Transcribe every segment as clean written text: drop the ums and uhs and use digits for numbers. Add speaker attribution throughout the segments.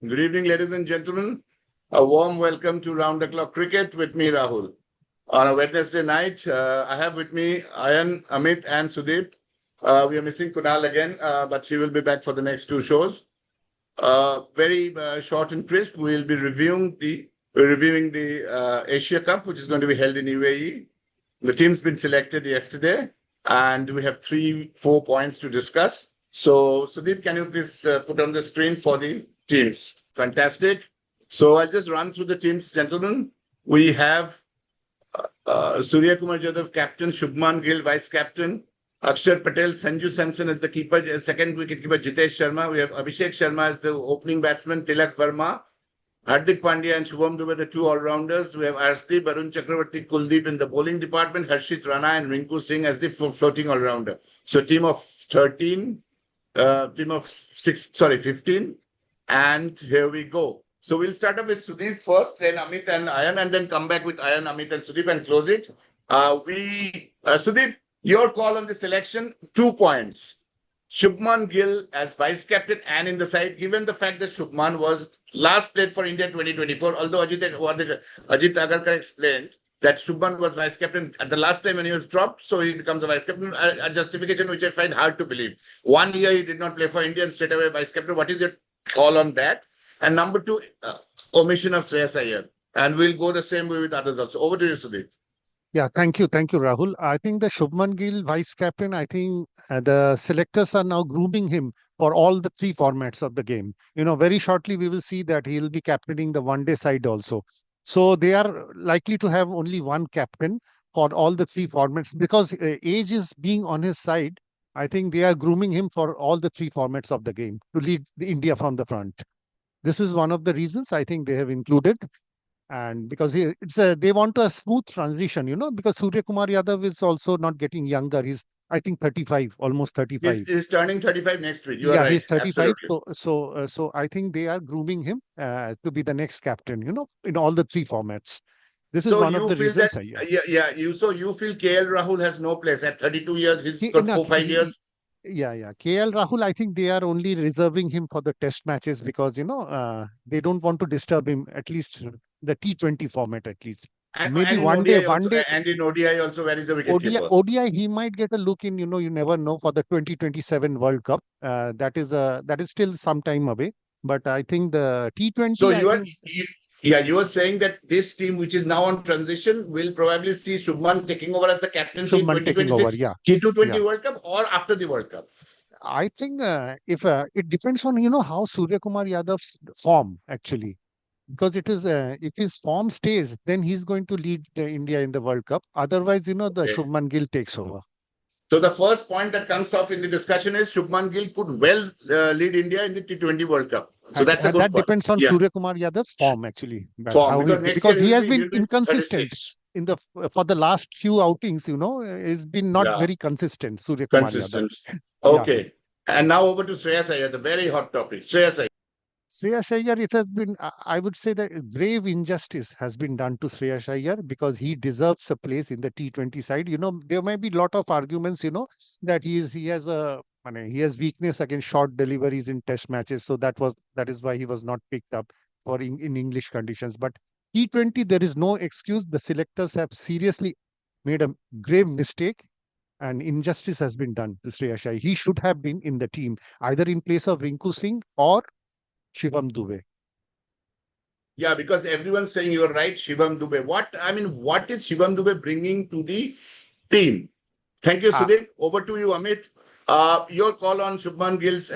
Speaker 1: Good evening, ladies and gentlemen. A warm welcome to Round the Clock Cricket with me, Rahul. On a Wednesday night, I have with me Ayan, Amit, and Sudip. We are missing Kunal again, but he will be back for the next two shows. Very short and crisp. We'll be reviewing the Asia Cup, which is going to be held in UAE. The team's been selected yesterday, and we have 4 points to discuss. So, Sudip, can you please put on the screen for the teams? Fantastic. So I'll just run through the teams, gentlemen. We have Surya Kumar Yadav, captain, Shubman Gill, vice captain, Akshar Patel, Sanju Samson as the keeper, second wicketkeeper, Jitesh Sharma. We have Abhishek Sharma as the opening batsman, Tilak Verma, Hardik Pandya and Shivam Dube, the two all-rounders. We have Arshdeep, Barun Chakravarti, Kuldeep in the bowling department, Harshit Rana and Rinku Singh as the floating all-rounder. So team of 15. And here we go. So we'll start up with Sudip first, then Amit and Ayan, and then come back with Ayan, Amit and Sudip and close it. Sudip, your call on the selection, 2 points. Shubman Gill as vice captain and in the side, given the fact that Shubman was last played for India 2024, although Ajit Agarkar explained that Shubman was vice captain at the last time when he was dropped, so he becomes a vice captain, a justification which I find hard to believe. 1 year he did not play for India and straight away vice captain. What is your call on that? And number 2, omission of Shreyas Iyer. And we'll go the same way with others also. Over to you, Sudip.
Speaker 2: Yeah, thank you, Rahul. I think the Shubman Gill vice captain, I think the selectors are now grooming him for all the 3 formats of the game. Very shortly we will see that he will be captaining the one-day side also. So they are likely to have only one captain for all the 3 formats because age is being on his side. I think they are grooming him for all the 3 formats of the game to lead India from the front. This is one of the reasons I think they have included. And because they want a smooth transition, because Surya Kumar Yadav is also not getting younger. He's, I think, 35, almost 35.
Speaker 1: He's turning 35 next week. You are right.
Speaker 2: He's 35.
Speaker 1: Absolutely.
Speaker 2: So I think they are grooming him to be the next captain, in all the 3 formats. This is one of the reasons.
Speaker 1: You feel KL Rahul has no place at 32 years. He's got 4-5 years.
Speaker 2: Yeah. KL Rahul, I think they are only reserving him for the test matches because, they don't want to disturb him, at least the T20 format, at least.
Speaker 1: And maybe one day. And in ODI also, where is the wicketkeeper?
Speaker 2: ODI, he might get a look in, you never know, for the 2027 World Cup. That is still some time away. But I think the T20...
Speaker 1: So you are saying that this team, which is now on transition, will probably see Shubman taking over as the captaincy in 2026 T20 World Cup or after the World Cup?
Speaker 2: I think if it depends on, how Surya Kumar Yadav's form, actually. Because it is if his form stays, then he's going to lead India in the World Cup. Otherwise, the Shubman Gill takes over.
Speaker 1: So the first point that comes off in the discussion is Shubman Gill could well lead India in the T20 World Cup. So that's a good point.
Speaker 2: That depends on Surya Kumar Yadav's form, actually.
Speaker 1: Because
Speaker 2: he has been inconsistent for the last few outings. He's been not very consistent. Surya Kumar Yadav.
Speaker 1: Okay, and now over to Shreyas Iyer, the very hot topic. Shreyas
Speaker 2: Iyer, it has been, I would say, that grave injustice has been done to Shreyas Iyer because he deserves a place in the T20 side. There may be a lot of arguments, that he has weakness against short deliveries in test matches. So that is why he was not picked up in English conditions. But T20, there is no excuse. The selectors have seriously made a grave mistake and injustice has been done to Shreyas Iyer. He should have been in the team, either in place of Rinku Singh or Shivam Dube.
Speaker 1: Yeah, because everyone's saying you're right, Shivam Dube. What is Shivam Dube bringing to the team? Thank you, Sudip. Over to you, Amit. Your call on Shubman Gill's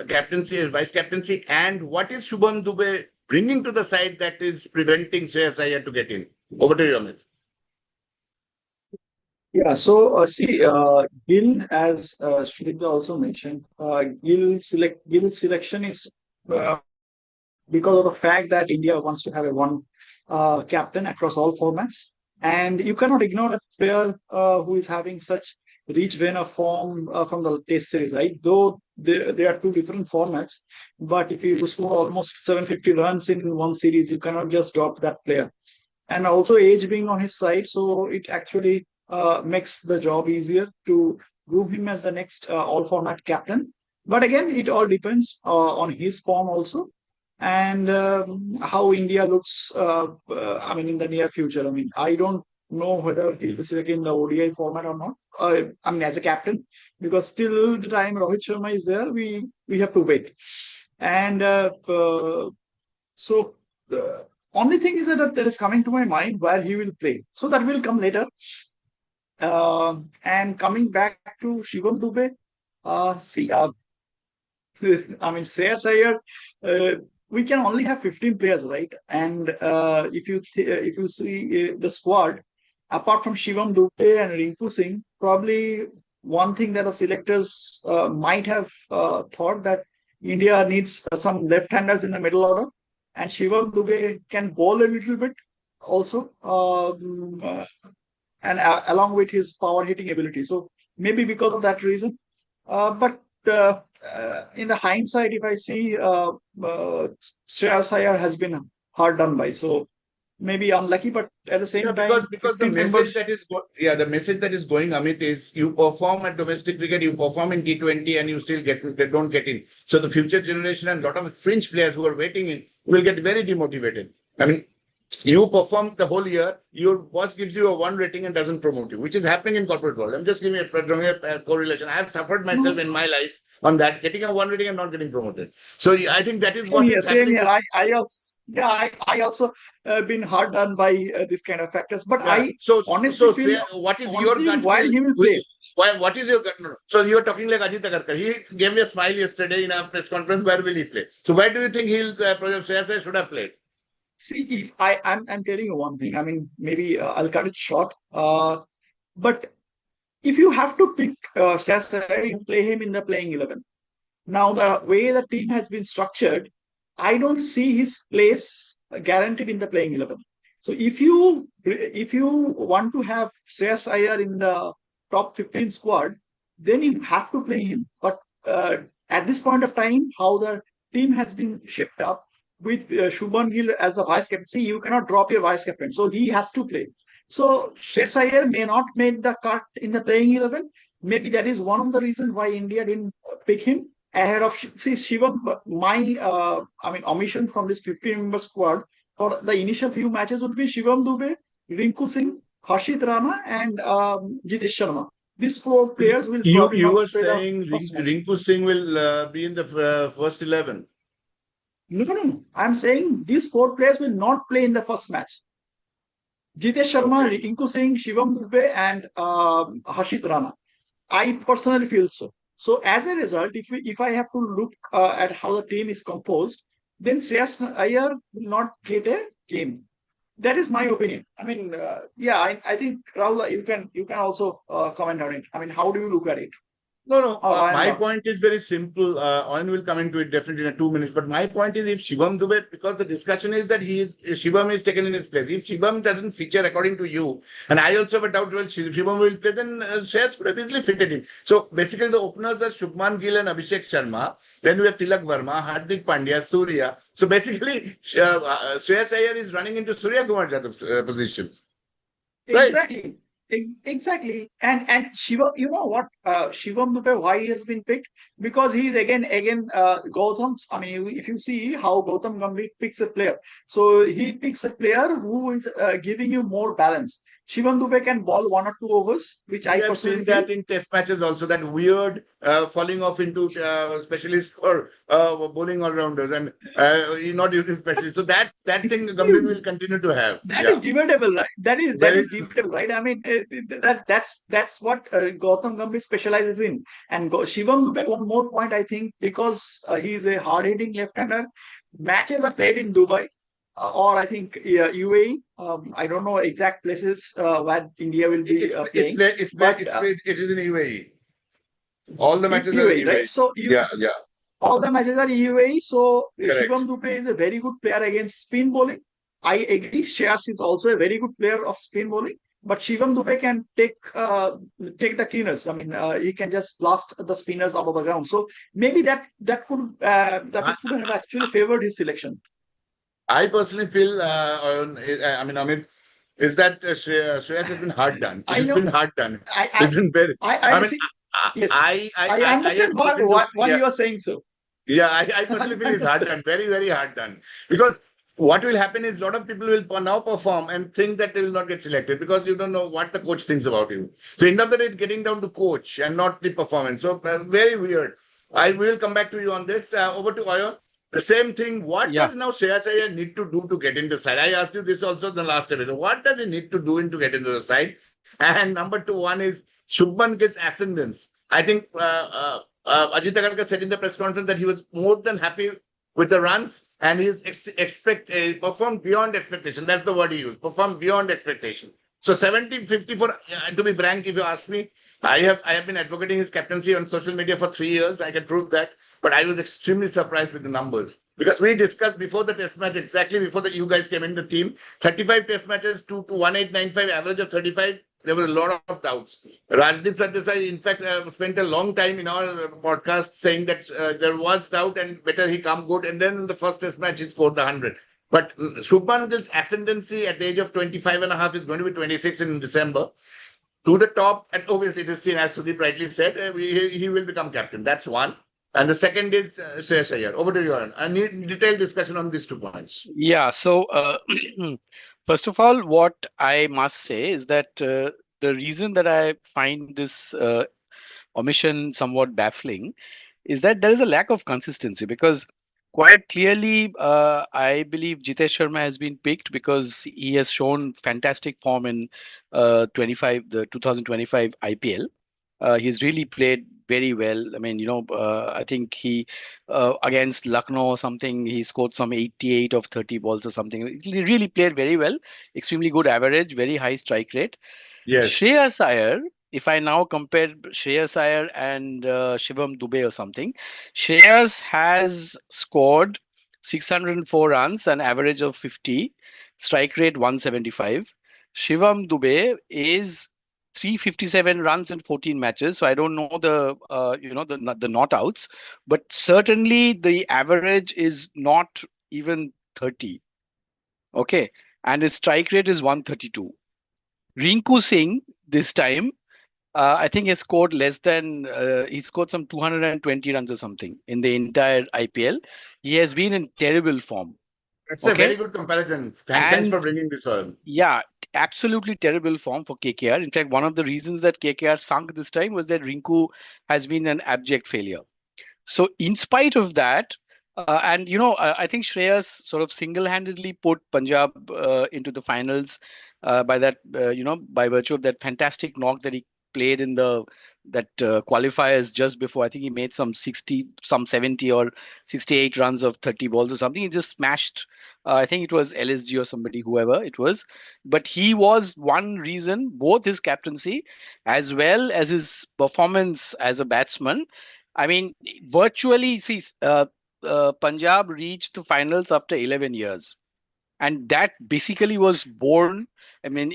Speaker 1: captaincy, vice captaincy, and what is Shivam Dube bringing to the side that is preventing Shreyas Iyer to get in? Over to you, Amit.
Speaker 3: Yeah, so Gill, as Shreyas also mentioned, Gill selection is because of the fact that India wants to have a one captain across all formats, and you cannot ignore a player who is having such rich vein of form from the Test series, right? Though there are 2 different formats, but if you score almost 750 runs in one series, you cannot just drop that player. And also age being on his side, so it actually makes the job easier to group him as the next all-format captain. But again, it all depends on his form also. and how India looks. I mean, in the near future. I mean, I don't know whether he'll be selected in the ODI format or not. I mean, as a captain, because till the time Rohit Sharma is there, we have to wait. And so the only thing is that is coming to my mind where he will play. So that will come later. And coming back to Shivam Dube, see, I mean, Shreyas Iyer, we can only have 15 players, right? And if you see the squad, apart from Shivam Dube and Rinku Singh, probably one thing that the selectors might have thought that India needs some left-handers in the middle order, and Shivam Dube can bowl a little bit also, and along with his power hitting ability. So maybe because of that reason. But in the hindsight, if I see Shreyas Iyer has been hard done by, so maybe unlucky, but at the same
Speaker 1: Yeah,
Speaker 3: time,
Speaker 1: because the
Speaker 3: 15
Speaker 1: message
Speaker 3: members.
Speaker 1: that is the message that is going, Amit, is you perform at domestic cricket, you perform in T20, and you still they don't get in. So the future generation and a lot of fringe players who are waiting in will get very demotivated. I mean, you perform the whole year, your boss gives you a 1 rating and doesn't promote you, which is happening in corporate world. I'm just giving a correlation. I have suffered myself in my life on that, getting a 1 rating and not getting promoted. So I think that is
Speaker 3: Same
Speaker 1: what
Speaker 3: here,
Speaker 1: is
Speaker 3: same
Speaker 1: happening.
Speaker 3: here. I also, yeah, I also been hard done by this kind of factors. But
Speaker 1: Yeah.
Speaker 3: I
Speaker 1: So,
Speaker 3: honestly feel,
Speaker 1: what is your
Speaker 3: honestly,
Speaker 1: gut
Speaker 3: while
Speaker 1: feel?
Speaker 3: he will play,
Speaker 1: Why? What is your gut? No. So you are talking like Ajit Agarkar. He gave me a smile yesterday in a press conference. Where will he play? So where do you think he'll Shreyas Iyer should have played?
Speaker 3: see, if I'm telling you one thing. I mean, maybe I'll cut it short. But if you have to pick Shreyas Iyer, you play him in the playing 11. Now, the way the team has been structured, I don't see his place guaranteed in the playing 11. So if you want to have Shreyas Iyer in the top 15 squad, then you have to play him. But at this point of time, how the team has been shaped up with Shubman Gill as a vice captain, see, you cannot drop your vice captain, so he has to play. So Shreyas Iyer may not make the cut in the playing 11. Maybe that is one of the reasons why India didn't pick him ahead of Shivam. My I mean omission from this 50-member squad for the initial few matches would be Shivam Dube, Rinku Singh, Harshit Rana, and Jitesh Sharma. These four players will probably
Speaker 1: You
Speaker 3: not
Speaker 1: were
Speaker 3: play the
Speaker 1: saying
Speaker 3: first match.
Speaker 1: Rinku Singh will be in the first 11.
Speaker 3: No, no, no. I'm saying these four players will not play in the first match. Jitesh Sharma,
Speaker 1: Okay.
Speaker 3: Rinku Singh, Shivam Dube, and Harshit Rana. I personally feel so. So as a result, if I have to look at how the team is composed, then Shreyas Iyer will not get a game. That is my opinion. I mean, yeah, I think Rahul, you can also comment on it. I mean, how do you look at it?
Speaker 1: No.
Speaker 3: Or I am
Speaker 1: My
Speaker 3: not.
Speaker 1: point is very simple. Owen will come into it definitely in 2 minutes. But my point is, if Shivam Dube, because the discussion is that Shivam is taken in his place. If Shivam doesn't feature according to you, and I also have a doubt, well, Shivam will play, then Shreyas could have easily fitted in. So basically, the openers are Shubman Gill and Abhishek Sharma. Then we have Tilak Verma, Hardik Pandya, Surya. So basically, Shreyas Iyer is running into Surya Kumar Jadav's position, right?
Speaker 3: Exactly. Exactly. And Shiva, you know what? Shivam Dube, why he has been picked? Because he's again Gautam's. I mean, if you see how Gautam Gambhir picks a player, so he picks a player who is giving you more balance. Shivam Dube can bowl 1 or 2 overs, which
Speaker 1: We
Speaker 3: I
Speaker 1: have
Speaker 3: personally
Speaker 1: seen
Speaker 3: feel.
Speaker 1: that in test matches also, that weird falling off into specialists for bowling all-rounders and not using specialists. So that thing
Speaker 3: See,
Speaker 1: Gambhir will continue to have.
Speaker 3: that
Speaker 1: Yeah.
Speaker 3: is debatable, right? That
Speaker 1: Very
Speaker 3: is debatable, right? I mean, that's what Gautam Gambhir specializes in. And Shivam Dube, one more point, I think, because he is a hard-hitting left-hander. Matches are played in Dubai, or I think UAE. I don't know exact places where India will be playing, but
Speaker 1: it is in UAE. All the matches are in
Speaker 3: UAE,
Speaker 1: UAE.
Speaker 3: right? So
Speaker 1: Yeah.
Speaker 3: all the matches are UAE. So
Speaker 1: Correct.
Speaker 3: Shivam Dube is a very good player against spin bowling. I agree. Shreyas is also a very good player of spin bowling. But Shivam Dube can take the cleaners. I mean, he can just blast the spinners out of the ground. So maybe that could have actually favored his selection.
Speaker 1: I personally feel, I mean, Amit, is that Shreyas has been hard done. It
Speaker 3: I
Speaker 1: has
Speaker 3: know.
Speaker 1: been hard done.
Speaker 3: I
Speaker 1: It's been very.
Speaker 3: I
Speaker 1: I mean,
Speaker 3: see. Yes,
Speaker 1: I
Speaker 3: I
Speaker 1: have
Speaker 3: understand
Speaker 1: spoken to
Speaker 3: why you are saying so.
Speaker 1: Yeah, I personally feel it's hard done, very, very hard done. Because what will happen is a lot of people will now perform and think that they will not get selected because you don't know what the coach thinks about you. So end of the day, it's getting down to coach and not the performance. So very weird. I will come back to you on this. Over to Ayan. The same thing. What
Speaker 4: Yeah.
Speaker 1: does now Shreyas Iyer need to do to get into the side? I asked you this also in the last episode. What does he need to do to get into the side? And number two, one is Shubman gets ascendance. I think Ajit Agarkar said in the press conference that he was more than happy with the runs and he's performed beyond expectation. That's the word he used. Performed beyond expectation. So 70-50 for to be frank, if you ask me, I have been advocating his captaincy on social media for 3 years. I can prove that. But I was extremely surprised with the numbers because we discussed before the test match, exactly before you guys came in the team, 35 test matches to 1895, average of 35. There was a lot of doubts. Rajdeep Sardesai, in fact, spent a long time in our podcast saying that there was doubt and better he come good. And then in the first test match, he scored the 100. But Shubman Gill's ascendancy at the age of 25 and a half is going to be 26 in December. To the top, and obviously it is seen, as Sudip rightly said, he will become captain. That's one. And the second is Shreyas Iyer. Over to you, Aaron. I need detailed discussion on these 2 points.
Speaker 4: Yeah. So, first of all, what I must say is that the reason that I find this omission somewhat baffling is that there is a lack of consistency because quite clearly, I believe Jitesh Sharma has been picked because he has shown fantastic form in the 2025 IPL. He's really played very well. I mean, I think he against Lucknow or something, he scored some 88 of 30 balls or something. He really played very well. Extremely good average, very high strike rate.
Speaker 1: Yes.
Speaker 4: Shreyas Iyer, if I now compare Shreyas Iyer and Shivam Dube or something, Shreyas has scored 604 runs, an average of 50, strike rate 175. Shivam Dube is 357 runs in 14 matches. So I don't know the not outs, but certainly the average is not even 30. Okay, and his strike rate is 132. Rinku Singh this time, I think he scored some 220 runs or something in the entire IPL. He has been in terrible form.
Speaker 1: That's a very good comparison. Thanks for bringing this on.
Speaker 4: Yeah, absolutely terrible form for KKR. In fact, one of the reasons that KKR sunk this time was that Rinku has been an abject failure. So in spite of that, I think Shreyas sort of single-handedly put Punjab into the finals by virtue of that fantastic knock that he played in qualifiers just before. I think he made some 70 or 68 runs of 30 balls or something. He just smashed. I think it was LSG or somebody, whoever it was. But he was one reason, both his captaincy as well as his performance as a batsman. I mean, virtually, see, Punjab reached the finals after 11 years. And that basically was born. I mean,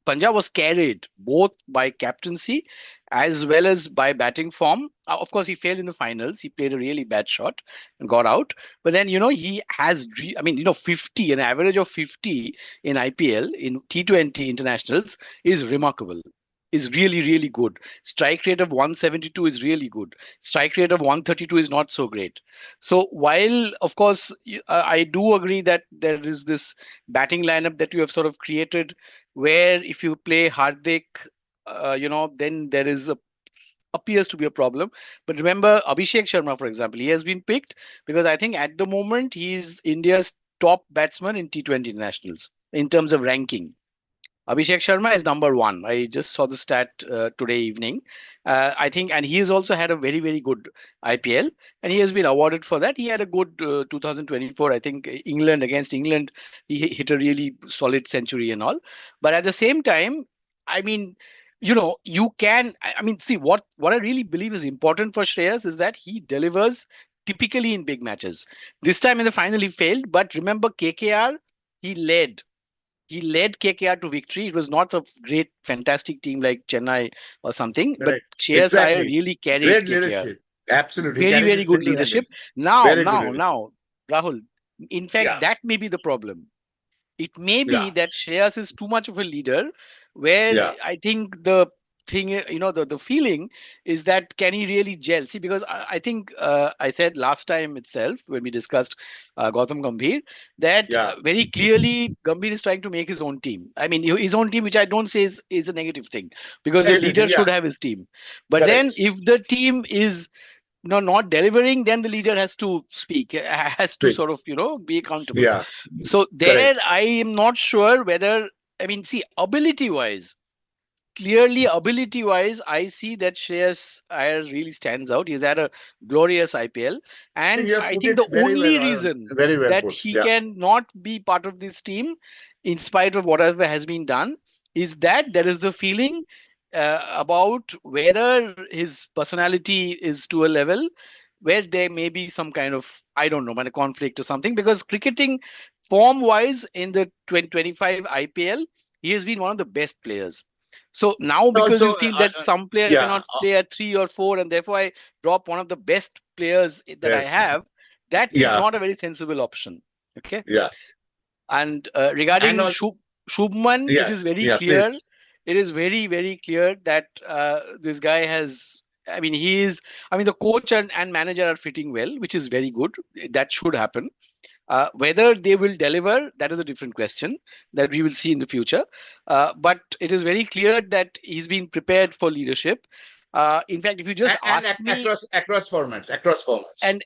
Speaker 4: Punjab was carried both by captaincy as well as by batting form. Of course, he failed in the finals. He played a really bad shot and got out. But then, he has, 50, an average of 50 in IPL, in T20 internationals is remarkable. Is really, really good. Strike rate of 172 is really good. Strike rate of 132 is not so great. So while, of course, I do agree that there is this batting lineup that you have sort of created where if you play Hardik, then there appears to be a problem. But remember, Abhishek Sharma, for example, he has been picked because I think at the moment he is India's top batsman in T20 internationals in terms of ranking. Abhishek Sharma is number 1. I just saw the stat today evening. I think, and he has also had a very, very good IPL, and he has been awarded for that. He had a good 2024. I think against England, he hit a really solid century and all. But at the same time, I mean, you can. I mean, see what I really believe is important for Shreyas is that he delivers typically in big matches. This time in the final, he failed. But remember, KKR, he led KKR to victory. It was not a great, fantastic team like Chennai or something, but Shreyas Iyer really carried
Speaker 1: great
Speaker 4: KKR.
Speaker 1: Leadership. Absolutely.
Speaker 4: Very, very good leadership. Now, Rahul, in fact, that may be the problem. It may be that Shreyas is too much of a leader, where I think the thing, the feeling is that can he really gel? See, because I think I said last time itself when we discussed Gautam Gambhir that
Speaker 1: Yeah,
Speaker 4: very clearly Gambhir is trying to make his own team. I mean, his own team, which I don't say is a negative thing, because a
Speaker 1: negative thing.
Speaker 4: leader
Speaker 1: Yeah,
Speaker 4: should have his team. But then
Speaker 1: correct.
Speaker 4: if the team is not delivering, then the leader has to speak, has to
Speaker 1: Great.
Speaker 4: sort of, be accountable.
Speaker 1: Yeah,
Speaker 4: So there,
Speaker 1: correct.
Speaker 4: I am not sure whether, I mean, see, ability wise, I see that Shreyas Iyer really stands out. He's had a glorious IPL.
Speaker 1: I think
Speaker 4: And
Speaker 1: you have
Speaker 4: I
Speaker 1: put
Speaker 4: think
Speaker 1: it
Speaker 4: the
Speaker 1: very well.
Speaker 4: only reason
Speaker 1: Very well
Speaker 4: that
Speaker 1: put.
Speaker 4: he
Speaker 1: Yeah.
Speaker 4: can not be part of this team, in spite of whatever has been done, is that there is the feeling about whether his personality is to a level where there may be some kind of, I don't know, a conflict or something. Because cricketing form wise in the 2025 IPL, he has been one of the best players. So now, because you
Speaker 1: Also,
Speaker 4: feel that some player
Speaker 1: yeah,
Speaker 4: cannot play at 3 or 4, and therefore I drop one of the best players that I
Speaker 1: yes,
Speaker 4: have, that is
Speaker 1: yeah,
Speaker 4: not a very sensible option. Okay.
Speaker 1: yeah,
Speaker 4: And
Speaker 1: and
Speaker 4: regarding
Speaker 1: also,
Speaker 4: Shubman, it
Speaker 1: yeah,
Speaker 4: is very
Speaker 1: yeah,
Speaker 4: clear.
Speaker 1: please.
Speaker 4: It is very, very clear that this guy has. I mean, he is. I mean, the coach and manager are fitting well, which is very good. That should happen. Whether they will deliver, that is a different question that we will see in the future. But it is very clear that he's been prepared for leadership. In fact, if you just ask me,
Speaker 1: Across formats.
Speaker 4: and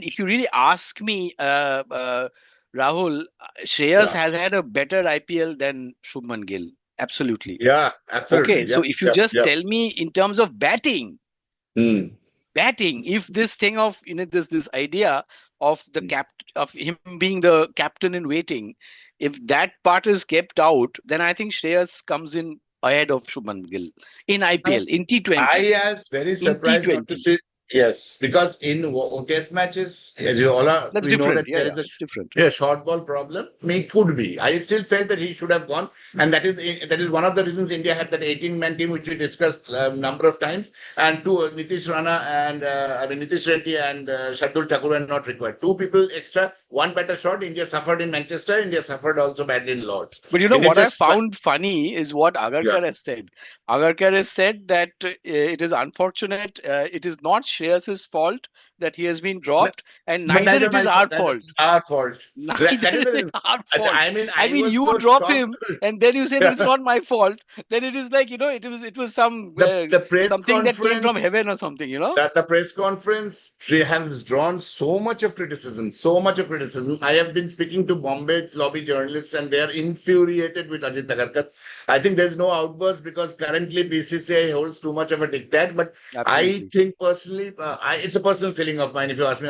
Speaker 4: if you really ask me, Rahul, Shreyas
Speaker 1: Yeah,
Speaker 4: has had a better IPL than Shubman Gill. Absolutely.
Speaker 1: yeah, absolutely.
Speaker 4: Okay, so
Speaker 1: Yep,
Speaker 4: if you
Speaker 1: yep,
Speaker 4: just
Speaker 1: yep.
Speaker 4: tell me in terms of
Speaker 1: Hmm.
Speaker 4: batting, if this thing of this idea of the of him being the captain in waiting, if that part is kept out, then I think Shreyas comes in ahead of Shubman Gill in
Speaker 1: Now,
Speaker 4: IPL, in
Speaker 1: I
Speaker 4: T20.
Speaker 1: was very
Speaker 4: In
Speaker 1: surprised not to
Speaker 4: T20.
Speaker 1: see. Yes, because in test matches, as you all are,
Speaker 4: That's
Speaker 1: we know
Speaker 4: different.
Speaker 1: that
Speaker 4: Yeah,
Speaker 1: there
Speaker 4: yeah,
Speaker 1: is a
Speaker 4: it's different.
Speaker 1: short ball problem. May could be. I still felt that he should have gone, and that is one of the reasons India had that 18-man team, which we discussed a number of times. And two, Nitish Rana and Nitish Reddy and Shardul Thakur were not required. Two people extra, one better shot. India suffered in Manchester. India suffered also badly in Lords.
Speaker 4: But
Speaker 1: India
Speaker 4: what I
Speaker 1: just
Speaker 4: found funny is what
Speaker 1: yeah.
Speaker 4: Agarkar has said. Agarkar has said that it is unfortunate. It is not Shreyas's fault that he has been dropped, and
Speaker 1: But
Speaker 4: neither
Speaker 1: neither
Speaker 4: it is
Speaker 1: my
Speaker 4: our
Speaker 1: fault. Neither
Speaker 4: fault.
Speaker 1: our fault.
Speaker 4: Neither
Speaker 1: That is
Speaker 4: is
Speaker 1: the
Speaker 4: it
Speaker 1: reason.
Speaker 4: our fault.
Speaker 1: I mean,
Speaker 4: I
Speaker 1: I
Speaker 4: mean,
Speaker 1: was
Speaker 4: you
Speaker 1: so
Speaker 4: drop
Speaker 1: shocked.
Speaker 4: him, and then you say that it's not my fault. Then it is like, it was
Speaker 1: The press
Speaker 4: something that came from
Speaker 1: conference,
Speaker 4: heaven or something.
Speaker 1: that the press conference has drawn so much of criticism, so much of criticism. I have been speaking to Bombay lobby journalists, and they are infuriated with Ajit Agarkar. I think there's no outburst because currently BCCI holds too much of a diktat. But I
Speaker 4: Absolutely.
Speaker 1: think personally, it's a personal feeling of mine. If you ask me,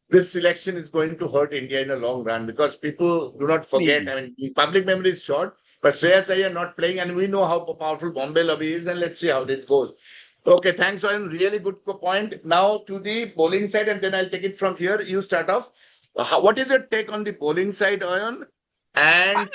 Speaker 1: this selection is going to hurt India in a long run because people do not forget.
Speaker 4: Maybe.
Speaker 1: I mean, public memory is short, but Shreyas Iyer not playing, and we know how powerful Bombay lobby is, and let's see how it goes. Okay, thanks, Owen. Really good point. Now to the bowling side, and then I'll take it from here. You start off. What is your take on the bowling side, Owen?
Speaker 4: Uh,
Speaker 1: And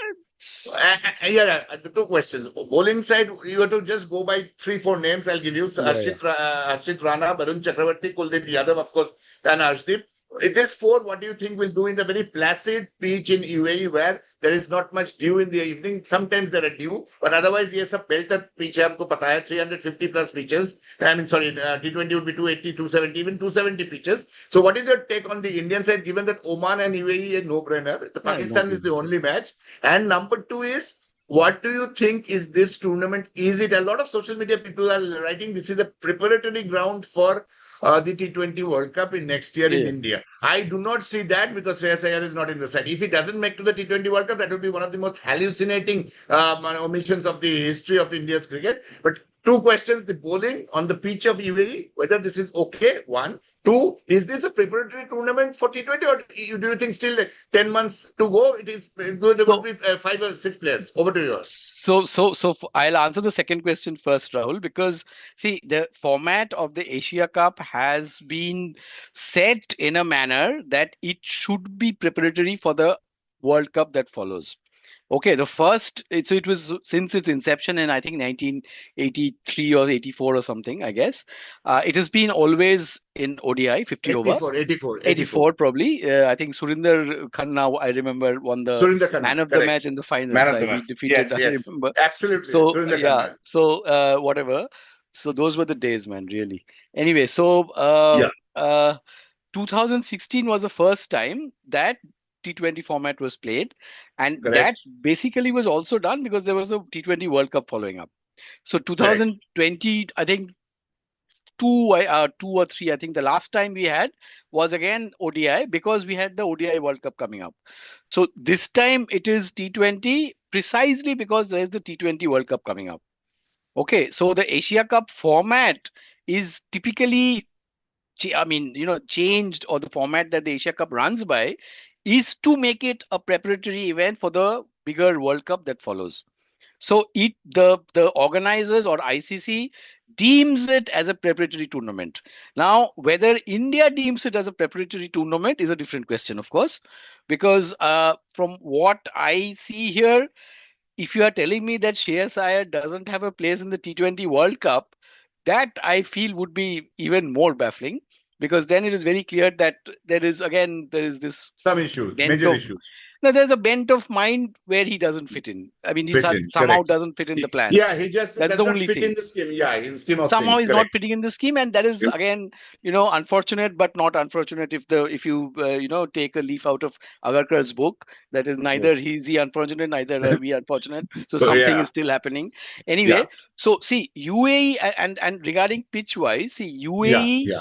Speaker 1: yeah, the two questions. Bowling side, you have to just go by 3, 4 names. I'll give you so
Speaker 4: Yeah, yeah.
Speaker 1: Harshit Rana, Barun Chakravarti, Kuldeep Yadav, of course, and Arshdeep. It is four. What do you think will do in the very placid pitch in UAE where there is not much dew in the evening? Sometimes there are dew, but otherwise, yes, a belter pitch है हमको पता है 350 plus pitches. I mean, sorry, T20 would be 280, 270, even 270 pitches. So, what is your take on the Indian side, given that Oman and UAE is no-brainer? The
Speaker 4: Yeah, no
Speaker 1: Pakistan is the
Speaker 4: problem.
Speaker 1: only match. And number two is, what do you think is this tournament? Is it a lot of social media people are writing this is a preparatory ground for the T20 World Cup in next year in
Speaker 4: Yeah.
Speaker 1: India? I do not see that because Shreyas Iyer is not in the side. If he doesn't make to the T20 World Cup, that would be one of the most hallucinating omissions of the history of India's cricket. But two questions: the bowling on the pitch of UAE, whether this is okay. One. Two, is this a preparatory tournament for T20 or do you think still 10 months to go? It is there will
Speaker 4: So,
Speaker 1: be 5 or 6 players. Over to you.
Speaker 4: I'll answer the second question first, Rahul, because see, the format of the Asia Cup has been set in a manner that it should be preparatory for the World Cup that follows. Okay, the first, so it was since its inception in I think 1983 or 84 or something, I guess. It has been always in ODI, 50 over.
Speaker 1: 84.
Speaker 4: 84 probably. I think Surinder Khanna, I remember, won the
Speaker 1: Surinder
Speaker 4: man
Speaker 1: Khanna,
Speaker 4: of the
Speaker 1: correct.
Speaker 4: match in the finals.
Speaker 1: Man of the
Speaker 4: We
Speaker 1: match.
Speaker 4: defeated,
Speaker 1: Yes,
Speaker 4: I
Speaker 1: yes.
Speaker 4: remember.
Speaker 1: Absolutely.
Speaker 4: So
Speaker 1: Surinder
Speaker 4: yeah,
Speaker 1: Khanna.
Speaker 4: so whatever. So those were the days, man, really. Anyway, so
Speaker 1: Yeah,
Speaker 4: 2016 was the first time that T20 format was played, and that
Speaker 1: correct.
Speaker 4: basically was also done because there was a T20 World Cup following up. So
Speaker 1: Correct.
Speaker 4: 2020, I think two or three. I think the last time we had was again ODI because we had the ODI World Cup coming up. So this time it is T20 precisely because there is the T20 World Cup coming up. Okay, so the Asia Cup format is typically, changed, or the format that the Asia Cup runs by is to make it a preparatory event for the bigger World Cup that follows. So the organizers or ICC deems it as a preparatory tournament. Now, whether India deems it as a preparatory tournament is a different question, of course, because from what I see here, if you are telling me that Shreyas Iyer doesn't have a place in the T20 World Cup, that I feel would be even more baffling, because then it is very clear that there is this
Speaker 1: Some issues,
Speaker 4: bent
Speaker 1: major
Speaker 4: of
Speaker 1: issues.
Speaker 4: no, there's a bent of mind where he doesn't fit in. I mean,
Speaker 1: Fit in,
Speaker 4: somehow
Speaker 1: correct.
Speaker 4: doesn't fit in the
Speaker 1: Yeah,
Speaker 4: plans.
Speaker 1: he just
Speaker 4: That is
Speaker 1: does
Speaker 4: the
Speaker 1: not
Speaker 4: only
Speaker 1: fit in
Speaker 4: thing.
Speaker 1: the scheme. Yeah, in scheme of
Speaker 4: Somehow
Speaker 1: things,
Speaker 4: he's not
Speaker 1: correct.
Speaker 4: fitting in the scheme, and that is again, unfortunate, but not unfortunate if you take a leaf out of Agarkar's book. That is
Speaker 1: Yeah.
Speaker 4: neither he's the unfortunate, neither are we unfortunate. So
Speaker 1: So,
Speaker 4: something
Speaker 1: yeah,
Speaker 4: is still happening.
Speaker 1: yeah,
Speaker 4: Anyway, so see UAE, and regarding pitch wise, see
Speaker 1: yeah,
Speaker 4: UAE
Speaker 1: yeah.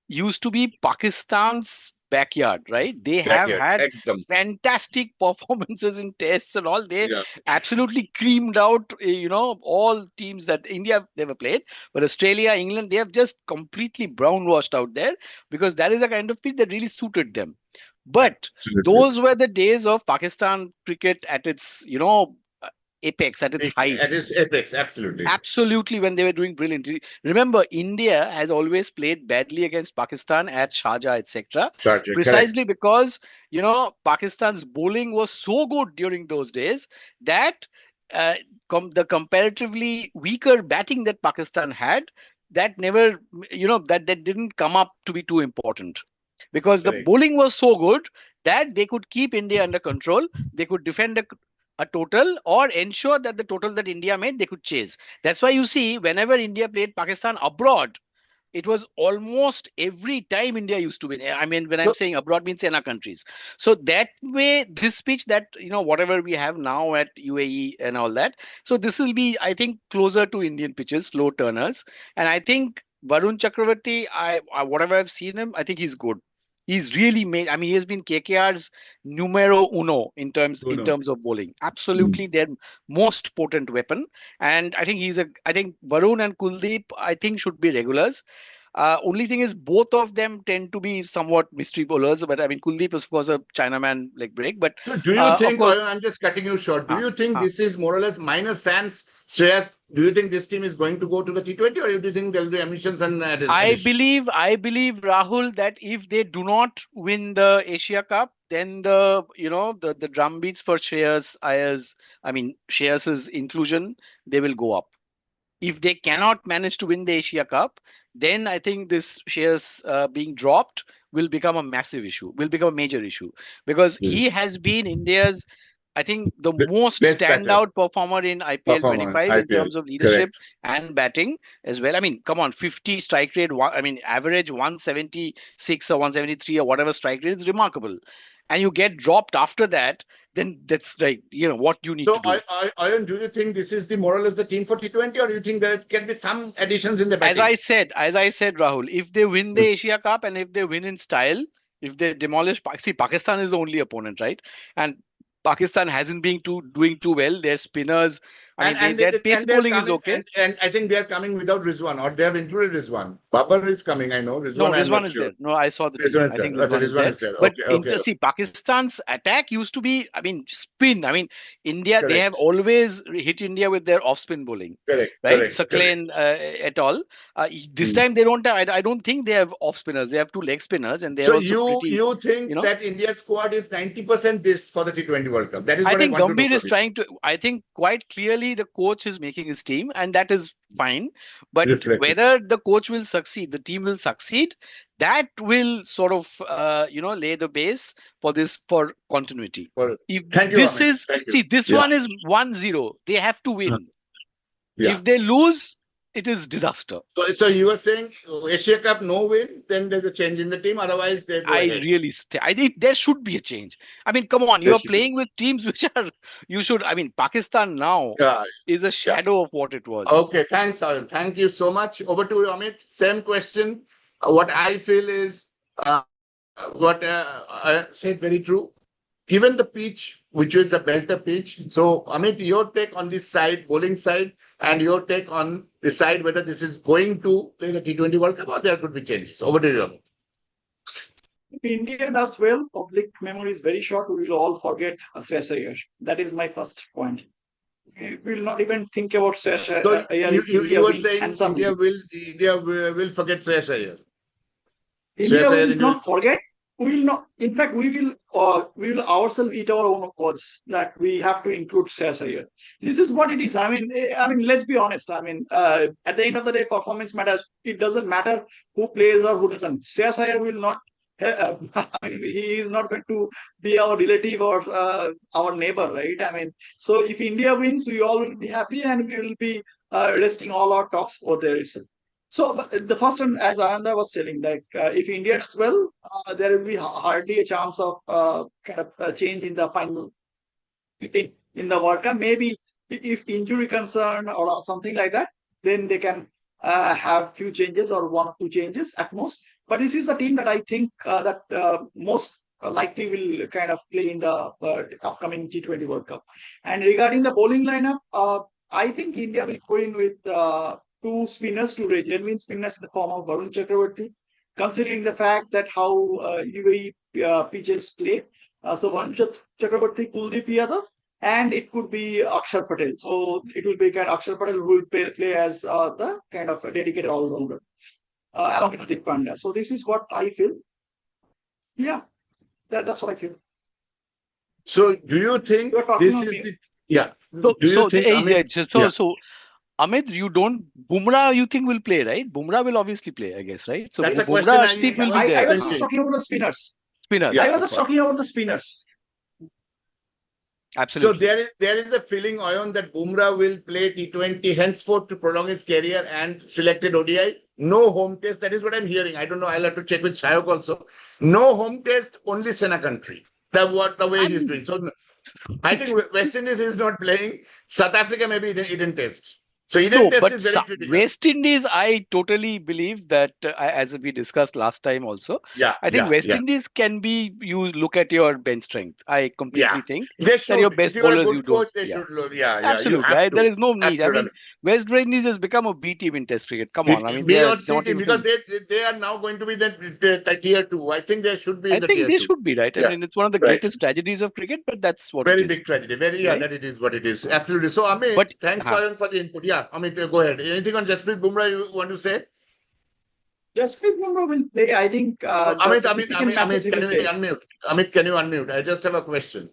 Speaker 4: used to be Pakistan's backyard, right? They have
Speaker 1: Backyard,
Speaker 4: had
Speaker 1: ekdam.
Speaker 4: fantastic performances in tests and all. They
Speaker 1: Yeah,
Speaker 4: absolutely creamed out, all teams that India never played. But Australia, England, they have just completely brown washed out there because that is a kind of pitch that really suited them. But
Speaker 1: absolutely.
Speaker 4: those were the days of Pakistan cricket at its, apex, at its height.
Speaker 1: At its apex, absolutely.
Speaker 4: Absolutely, when they were doing brilliantly. Remember, India has always played badly against Pakistan at Sharjah, etc.
Speaker 1: Sergeant, correct.
Speaker 4: Precisely because, Pakistan's bowling was so good during those days that uh, the comparatively weaker batting that Pakistan had, that never, that didn't come up to be too important. Because the
Speaker 1: Correct.
Speaker 4: bowling was so good that they could keep India under control. They could defend a total or ensure that the total that India made, they could chase. That's why you see, whenever India played Pakistan abroad, it was almost every time India used to win. I mean, when I'm
Speaker 1: So,
Speaker 4: saying abroad means in our countries. So that way, this pitch that, whatever we have now at UAE and all that. So this will be, I think, closer to Indian pitches, slow turners. And I think Varun Chakravarti, whatever I've seen him, I think he's good. He's really made. I mean, he has been KKR's numero uno
Speaker 1: who
Speaker 4: in
Speaker 1: knows?
Speaker 4: terms of bowling.
Speaker 1: Mm.
Speaker 4: Absolutely, their most potent weapon. And I think I think Varun and Kuldeep, I think, should be regulars. Only thing is, both of them tend to be somewhat mystery bowlers. But I mean, Kuldeep is, of course, a Chinaman leg break. But
Speaker 1: So, do you
Speaker 4: of
Speaker 1: think,
Speaker 4: course,
Speaker 1: or I'm just cutting you short, do
Speaker 4: uh,
Speaker 1: you think
Speaker 4: uh,
Speaker 1: this is more or less minus sans Shreyas? Do you think this team is going to go to the T20, or do you think there'll be emissions and addition?
Speaker 4: I believe Rahul, that if they do not win the Asia Cup, then the drum beats for Shreyas's inclusion, they will go up. If they cannot manage to win the Asia Cup, then I think this shares being dropped will become a massive issue, will become a major issue, because he
Speaker 1: Yes.
Speaker 4: has been India's, I think, the
Speaker 1: Be-
Speaker 4: most
Speaker 1: Best batter,
Speaker 4: standout performer in IPL
Speaker 1: performer,
Speaker 4: 25 in
Speaker 1: IPL.
Speaker 4: terms of leadership
Speaker 1: Correct.
Speaker 4: and batting as well. I mean, come on, 50 strike rate, average 176 or 173 or whatever strike rate is remarkable. And you get dropped after that, then that's like, what you need to
Speaker 1: So,
Speaker 4: do.
Speaker 1: Ayan, do you think this is the more or less the team for T20, or do you think there can be some additions in the
Speaker 4: As
Speaker 1: batting?
Speaker 4: as I said, Rahul, if they win the
Speaker 1: Mm.
Speaker 4: Asia Cup and if they win in style, if they demolish, see, Pakistan is the only opponent, right? And Pakistan hasn't been doing too well. Their spinners, I mean, their pace
Speaker 1: and they're
Speaker 4: bowling is
Speaker 1: coming,
Speaker 4: okay.
Speaker 1: and I think they're coming without Rizwan, or they have included Rizwan. Babar is coming, I know.
Speaker 4: No,
Speaker 1: Rizwan, I'm not
Speaker 4: Rizwan is
Speaker 1: sure.
Speaker 4: there. No, I saw the team.
Speaker 1: Rizwan is
Speaker 4: I
Speaker 1: there.
Speaker 4: think
Speaker 1: Okay,
Speaker 4: Rizwan is
Speaker 1: Rizwan
Speaker 4: there.
Speaker 1: is there.
Speaker 4: But
Speaker 1: Okay, okay.
Speaker 4: see, Pakistan's attack used to be, I mean, spin. I mean, India, they have
Speaker 1: Correct.
Speaker 4: always hit India with their off-spin bowling,
Speaker 1: Correct.
Speaker 4: right?
Speaker 1: Correct. Correct.
Speaker 4: Sakleen et al. This
Speaker 1: Hmm.
Speaker 4: time they don't have, I don't think they have off-spinners. They have two leg spinners, and they're
Speaker 1: So
Speaker 4: also pretty,
Speaker 1: you think
Speaker 4: you know.
Speaker 1: that India's squad is 90% this for the T20 World Cup? That is
Speaker 4: I
Speaker 1: what I
Speaker 4: think
Speaker 1: want to know
Speaker 4: Gambhir
Speaker 1: from
Speaker 4: is
Speaker 1: you.
Speaker 4: trying to. I think quite clearly the coach is making his team, and that is fine. But
Speaker 1: Reflected.
Speaker 4: whether the coach will succeed, the team will succeed, that will sort of lay the base for continuity.
Speaker 1: Well,
Speaker 4: If
Speaker 1: thank you,
Speaker 4: this
Speaker 1: Amit.
Speaker 4: is
Speaker 1: Thank you.
Speaker 4: see, this
Speaker 1: Yeah.
Speaker 4: one is 1-0. They have to win.
Speaker 1: Yeah.
Speaker 4: If they lose, it is disaster.
Speaker 1: So you were saying Asia Cup no win, then there's a change in the team. Otherwise, they go ahead.
Speaker 4: I think there should be a change. I mean, come on,
Speaker 1: There
Speaker 4: you are
Speaker 1: should be.
Speaker 4: playing with teams which are. You should. I mean, Pakistan now
Speaker 1: Yeah.
Speaker 4: is a shadow of what it was.
Speaker 1: Okay, thanks, Arun. Thank you so much. Over to you, Amit. Same question. What I feel is what I said very true. Given the pitch, which is a belter pitch. So, Amit, your take on this side, bowling side, and your take on the side whether this is going to play the T20 World Cup or there could be changes. Over to you, Amit.
Speaker 3: If India does well, public memory is very short. We will all forget Shreyas Iyer. That is my first point. We will not even think about Shreyas
Speaker 1: So
Speaker 3: Iyer if
Speaker 1: you
Speaker 3: India
Speaker 1: were
Speaker 3: wins
Speaker 1: saying
Speaker 3: handsomely.
Speaker 1: India will forget Shreyas Iyer.
Speaker 3: India
Speaker 1: Shreyas Iyer
Speaker 3: will
Speaker 1: in
Speaker 3: not forget. We will not. In fact, we will ourselves eat our own words that we have to include Shreyas Iyer. This is what it is. I mean, let's be honest. I mean, at the end of the day, performance matters. It doesn't matter who plays or who doesn't. Shreyas Iyer will not. I mean, he is not going to be our relative or our neighbor, right? I mean, so if India wins, we all will be happy and we will be resting all our talks over there itself. So but the first one, as Ananda was telling, that if India does well, there will be hardly a chance of kind of a change in the final in the World Cup. Maybe if injury concern or something like that, then they can have few changes or one or two changes at most. But this is a team that I think that most likely will kind of play in the upcoming T20 World Cup. And regarding the bowling lineup, I think India will go in with two spinners, two genuine spinners in the form of Varun Chakravarti, considering the fact that how UAE pitches play. So Varun Chakravarti, Kuldeep Yadav, and it could be Akshar Patel. So it will be kind of Akshar Patel who will play as the kind of a dedicated all-rounder along with Hardik Pandya. So this is what I feel. Yeah, that's what I feel.
Speaker 1: So do you think
Speaker 3: You're talking
Speaker 1: this
Speaker 3: on
Speaker 1: is
Speaker 3: me.
Speaker 1: the yeah?
Speaker 4: So,
Speaker 1: Do you think Amit?
Speaker 4: so Amit, you don't Bumrah. You think will play, right? Bumrah will obviously play, I guess, right? So
Speaker 1: That's a
Speaker 4: Bumrah,
Speaker 1: question
Speaker 4: Arshdeep will be
Speaker 1: was
Speaker 4: there.
Speaker 3: I was
Speaker 1: thinking.
Speaker 3: just talking about the spinners.
Speaker 4: Spinners.
Speaker 1: Yeah.
Speaker 3: I was just talking about the spinners.
Speaker 1: So
Speaker 4: Absolutely.
Speaker 1: there is a feeling, Ayan, that Bumrah will play T20 henceforth to prolong his career and selected ODI. No home test. That is what I'm hearing. I don't know. I'll have to check with Shayok also. No home test, only Sena country. The way he's doing. So I think West Indies is not playing. South Africa maybe he didn't test. So Eden
Speaker 4: No,
Speaker 1: test
Speaker 4: but
Speaker 1: is very critical.
Speaker 4: West Indies, I totally believe that, as we discussed last time also,
Speaker 1: Yeah,
Speaker 4: I think
Speaker 1: yeah,
Speaker 4: West
Speaker 1: yeah.
Speaker 4: Indies can be, you look at your bench strength. I completely
Speaker 1: Yeah.
Speaker 4: think
Speaker 1: They
Speaker 4: that your
Speaker 1: should.
Speaker 4: best
Speaker 1: If you are a
Speaker 4: bowlers, you
Speaker 1: good
Speaker 4: don't.
Speaker 1: coach, they
Speaker 4: Yeah.
Speaker 1: should. Yeah, yeah. You
Speaker 4: Absolutely.
Speaker 1: have to.
Speaker 4: There is no need.
Speaker 1: Absolutely.
Speaker 4: I mean, West Indies has become a B team in Test cricket. Come on. I mean,
Speaker 1: We
Speaker 4: they are
Speaker 1: don't see
Speaker 4: not
Speaker 1: it
Speaker 4: even.
Speaker 1: because they are now going to be the tier 2. I think they should be
Speaker 4: I
Speaker 1: in the
Speaker 4: think
Speaker 1: tier
Speaker 4: they
Speaker 1: 2.
Speaker 4: should be, right? I
Speaker 1: Yeah.
Speaker 4: mean, it's one of the
Speaker 1: Right.
Speaker 4: greatest tragedies of cricket, but that's what
Speaker 1: Very
Speaker 4: it is.
Speaker 1: big tragedy. Yeah,
Speaker 4: Right?
Speaker 1: that it is what it is. Absolutely. So, Amit,
Speaker 4: But
Speaker 1: thanks for the input. Yeah, Amit, go ahead. Anything on Jasprit Bumrah you want to say?
Speaker 3: Jasprit Bumrah will play. I think
Speaker 1: Amit,
Speaker 3: significant matches he
Speaker 1: can
Speaker 3: will
Speaker 1: you
Speaker 3: play.
Speaker 1: unmute? Amit, can you unmute? I just have a question.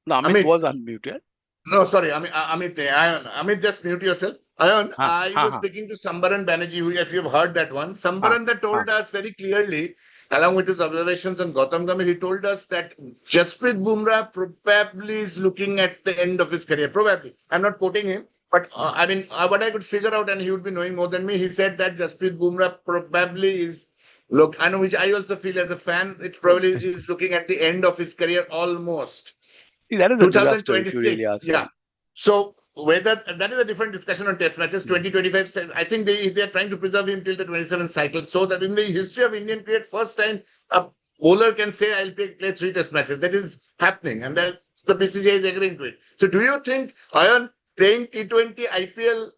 Speaker 4: no, Amit
Speaker 1: Amit.
Speaker 4: was unmuted.
Speaker 1: No, sorry, Amit, just mute yourself. Ayan, I was
Speaker 4: huh.
Speaker 1: speaking to Sambaran Banerjee, who, if you've heard that one, Sambaran that told us very clearly, along with his observations on Gautam Gambhir, he told us that Jasprit Bumrah probably is looking at the end of his career. Probably. I'm not quoting him, but what I could figure out, and he would be knowing more than me, he said that Jasprit Bumrah probably is, look, I know, which I also feel as a fan, it probably is looking at the end of his career almost.
Speaker 4: See, that is a disaster if you
Speaker 1: 2026.
Speaker 4: really ask
Speaker 1: Yeah.
Speaker 4: me.
Speaker 1: So whether that is a different discussion on test matches. 2025. I think they are trying to preserve him till the 27th cycle. So that in the history of Indian cricket, first time a bowler can say I'll play 3 test matches. That is happening, and that the BCCI is agreeing to it. So do you think, Ayan, playing T20 IPL,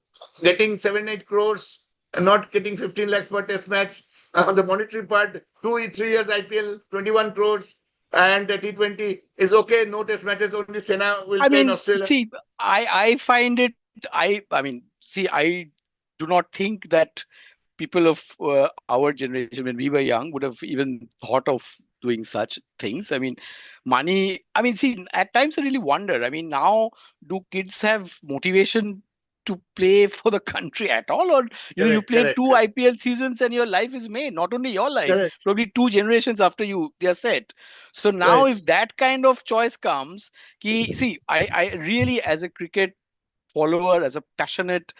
Speaker 1: getting 7-8 crores and not getting 15 lakhs per test match, on the monetary part, 2-3 years IPL, 21 crores, and the T20 is okay, no test matches, only Sena will
Speaker 4: I
Speaker 1: play in
Speaker 4: mean,
Speaker 1: Australia.
Speaker 4: see, I find it. I mean, see, I do not think that people of our generation, when we were young, would have even thought of doing such things. I mean, money. I mean, see, at times I really wonder. I mean, now do kids have motivation to play for the country at all, or you
Speaker 1: Correct,
Speaker 4: play
Speaker 1: correct,
Speaker 4: two IPL seasons and your life is made. Not only your life,
Speaker 1: correct.
Speaker 4: probably two generations after you, they are set. So now,
Speaker 1: Right,
Speaker 4: if that kind of choice comes, see, I really, as a cricket follower, as a passionate,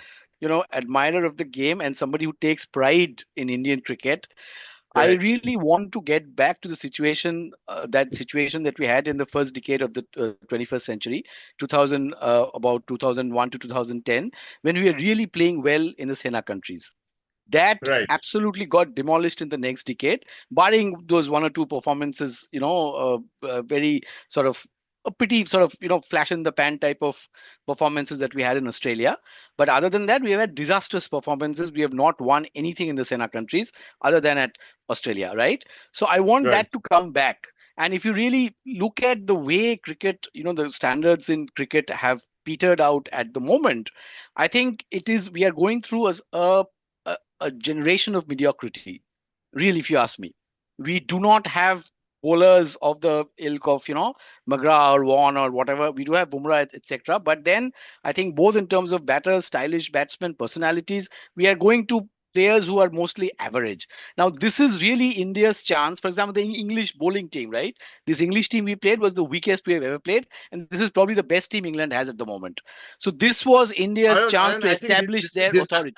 Speaker 4: admirer of the game and somebody who takes pride in Indian cricket, I
Speaker 1: correct.
Speaker 4: really want to get back to the situation that we had in the first decade of the 21st century, 2000, about 2001 to 2010, when we were really playing well in the Sena countries. That
Speaker 1: Right,
Speaker 4: absolutely got demolished in the next decade, barring those one or two performances, very sort of a pretty sort of flash in the pan type of performances that we had in Australia. But other than that, we have had disastrous performances. We have not won anything in the Sena countries other than at Australia, right? So I want
Speaker 1: right.
Speaker 4: that to come back. And if you really look at the way cricket, the standards in cricket have petered out at the moment, I think we are going through a generation of mediocrity. Really, if you ask me, we do not have bowlers of the ilk of McGrath or Vaughan or whatever. We do have Bumrah, etc. But then I think both in terms of batters, stylish batsmen, personalities, we are going to players who are mostly average. Now, this is really India's chance. For example, the English bowling team, right? This English team we played was the weakest we have ever played, and this is probably the best team England has at the moment. So this was India's chance to
Speaker 1: I think
Speaker 4: establish their
Speaker 1: this
Speaker 4: authority.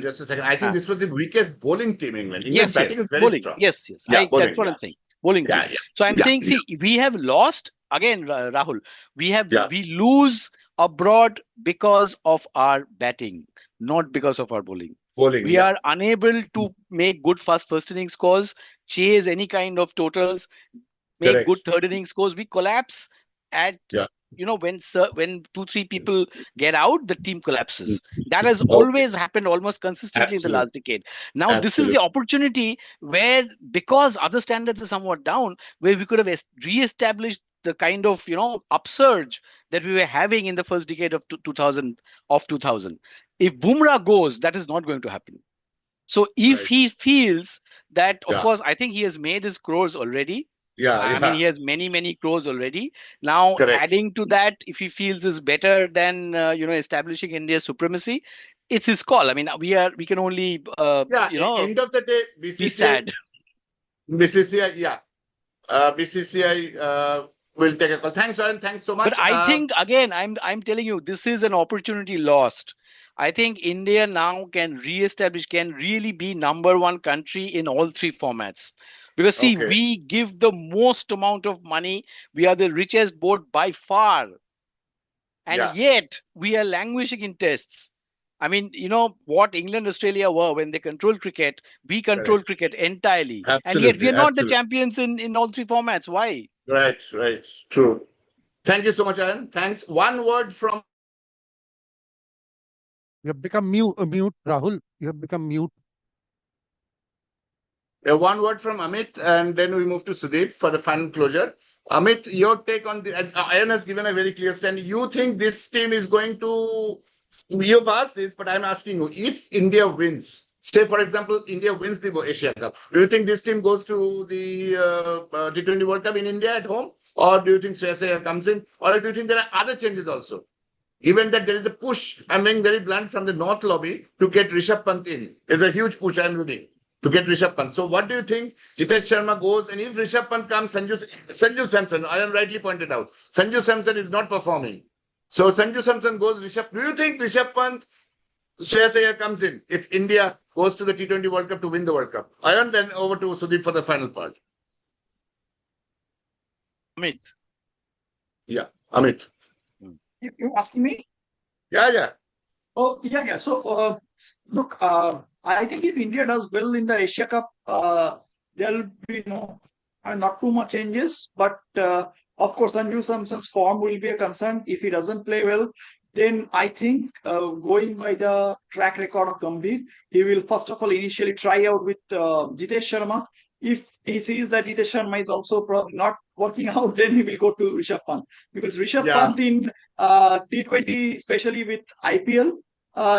Speaker 1: just a second. I think
Speaker 4: Ah.
Speaker 1: this was the weakest bowling team in England. England's
Speaker 4: Yes, yes,
Speaker 1: batting is very
Speaker 4: bowling.
Speaker 1: strong.
Speaker 4: Yes, yes.
Speaker 1: Yeah,
Speaker 4: That's
Speaker 1: bowling.
Speaker 4: what
Speaker 1: Yeah,
Speaker 4: I'm saying. Bowling team.
Speaker 1: yeah, yeah,
Speaker 4: So I'm
Speaker 1: yeah,
Speaker 4: saying,
Speaker 1: yeah,
Speaker 4: see, we have lost again, Rahul.
Speaker 1: yeah.
Speaker 4: We lose abroad because of our batting, not because of our bowling.
Speaker 1: Bowling.
Speaker 4: We
Speaker 1: Yeah,
Speaker 4: are unable to make good first inning scores, chase any kind of totals, make good
Speaker 1: correct.
Speaker 4: third inning scores. We collapse at
Speaker 1: Yeah.
Speaker 4: when 2-3 people get out, the team collapses.
Speaker 1: Mm.
Speaker 4: That has
Speaker 1: Okay.
Speaker 4: always happened almost consistently in the
Speaker 1: Absolutely.
Speaker 4: last decade. Now this is the
Speaker 1: Absolutely.
Speaker 4: opportunity where, because other standards are somewhat down, where we could have re-established the kind of upsurge that we were having in the first decade of 2000. If Bumrah goes, that is not going to happen. So if
Speaker 1: Right.
Speaker 4: he feels that, of
Speaker 1: Yeah.
Speaker 4: course, I think he has made his crores already.
Speaker 1: Yeah.
Speaker 4: I mean,
Speaker 1: Yeah.
Speaker 4: he has many crores already. Now,
Speaker 1: Correct.
Speaker 4: adding to that, if he feels is better than establishing India's supremacy, it's his call. I mean, we can only
Speaker 1: Yeah. End of the day,
Speaker 4: be sad.
Speaker 1: BCCI. Yeah. BCCI will take a call. Thanks, Ryan. Thanks so
Speaker 4: But
Speaker 1: much.
Speaker 4: I think again, I'm telling you, this is an opportunity lost. I think India now can reestablish, can really be number one country in all three formats. Because see,
Speaker 1: Okay.
Speaker 4: we give the most amount of money. We are the richest board by far. And
Speaker 1: Yeah.
Speaker 4: yet we are languishing in tests. I mean, what England, Australia were when they controlled cricket, we control
Speaker 1: Correct.
Speaker 4: cricket entirely. And yet we
Speaker 1: Absolutely.
Speaker 4: are not the
Speaker 1: Absolutely.
Speaker 4: champions in all three formats. Why?
Speaker 1: Right. Right. True. Thank you so much, Ayan. Thanks. One word from
Speaker 2: You have become mute, Rahul. You have become mute.
Speaker 1: one word from Amit, and then we move to Sudip for the final closure. Amit, your take on the Ayan has given a very clear stand. You think this team is going to? You've asked this, but I'm asking you: if India wins, say for example, India wins the Asia Cup, do you think this team goes to the T20 World Cup in India at home, or do you think Shreyas Iyer comes in, or do you think there are other changes also? Given that there is a push, I'm being very blunt, from the North lobby to get Rishabh Pant in. There's a huge push I'm reading to get Rishabh Pant. So what do you think? Jitesh Sharma goes, and if Rishabh Pant comes, Sanju Samson, I am rightly pointed out, Sanju Samson is not performing. So Sanju Samson goes, Rishabh. Do you think Rishabh Pant, Shreyas Iyer comes in if India goes to the T20 World Cup to win the World Cup? Ayan, then over to Sudeep for the final part.
Speaker 4: Amit.
Speaker 1: Yeah, Amit.
Speaker 3: You asking me?
Speaker 1: Yeah, yeah.
Speaker 3: Oh, yeah. So, look, I think if India does well in the Asia Cup, there'll be not too much changes. But of course, Sanju Samson's form will be a concern. If he doesn't play well, then I think going by the track record of Gambhir, he will first of all initially try out with Jitesh Sharma. If he sees that Jitesh Sharma is also probably not working out, then he will go to Rishabh Pant, because Rishabh
Speaker 1: Yeah.
Speaker 3: Pant in T20, especially with IPL,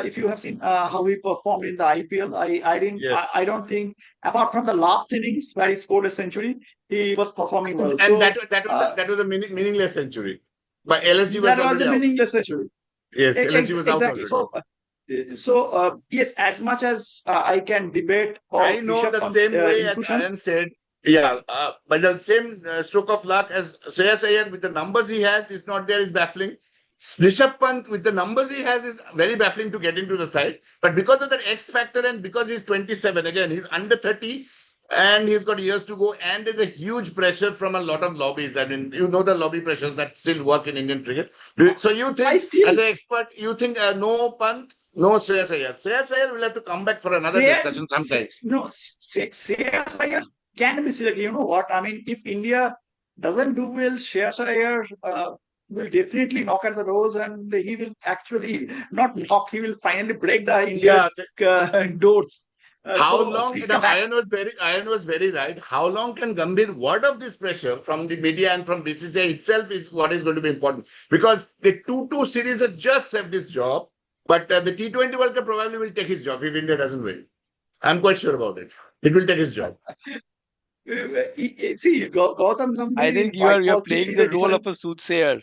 Speaker 3: if you have seen how he performed in the IPL,
Speaker 1: Yes.
Speaker 3: I don't think, apart from the last innings where he scored a century, he was performing well.
Speaker 1: And
Speaker 3: So
Speaker 1: that was a meaningless century. But LSG was
Speaker 3: that was
Speaker 1: already
Speaker 3: a
Speaker 1: out.
Speaker 3: meaningless century.
Speaker 1: Yes, LSG was out
Speaker 3: Exactly.
Speaker 1: already.
Speaker 3: Yes, as much as I can debate
Speaker 1: I
Speaker 3: about
Speaker 1: know
Speaker 3: Rishabh
Speaker 1: the
Speaker 3: Pant's
Speaker 1: same way as
Speaker 3: inclusion,
Speaker 1: Ayan said. Yeah, by the same stroke of luck as Shreyas Iyer, with the numbers he has, is not there, is baffling. Rishabh Pant, with the numbers he has, is very baffling to get into the side. But because of that X factor and because he's 27, again, he's under 30 and he's got years to go. And there's a huge pressure from a lot of lobbies. I mean, you know the lobby pressures that still work in Indian cricket. So you
Speaker 3: I
Speaker 1: think,
Speaker 3: still
Speaker 1: as an expert, you think no Pant, no Shreyas Iyer. Shreyas Iyer will have to come back for another discussion sometime.
Speaker 3: Shreyas Iyer can be selected. You know what? I mean, if India doesn't do well, Shreyas Iyer will definitely knock at the doors, and he will actually not knock. He will finally break the India doors.
Speaker 1: How
Speaker 3: So
Speaker 1: long?
Speaker 3: speaking
Speaker 1: Now,
Speaker 3: of that,
Speaker 1: Ayan was very right. How long can Gambhir ward off this pressure from the media and from BCCI itself is what is going to be important, because the 2-2 series has just saved his job, but the T20 World Cup probably will take his job if India doesn't win. I'm quite sure about it. It will take his job.
Speaker 3: see, Gautam
Speaker 4: I
Speaker 3: Gambhir
Speaker 4: think
Speaker 3: in white
Speaker 4: you're
Speaker 3: ball
Speaker 4: playing
Speaker 3: cricket is
Speaker 4: the
Speaker 3: a
Speaker 4: role
Speaker 3: different.
Speaker 4: of a soothsayer.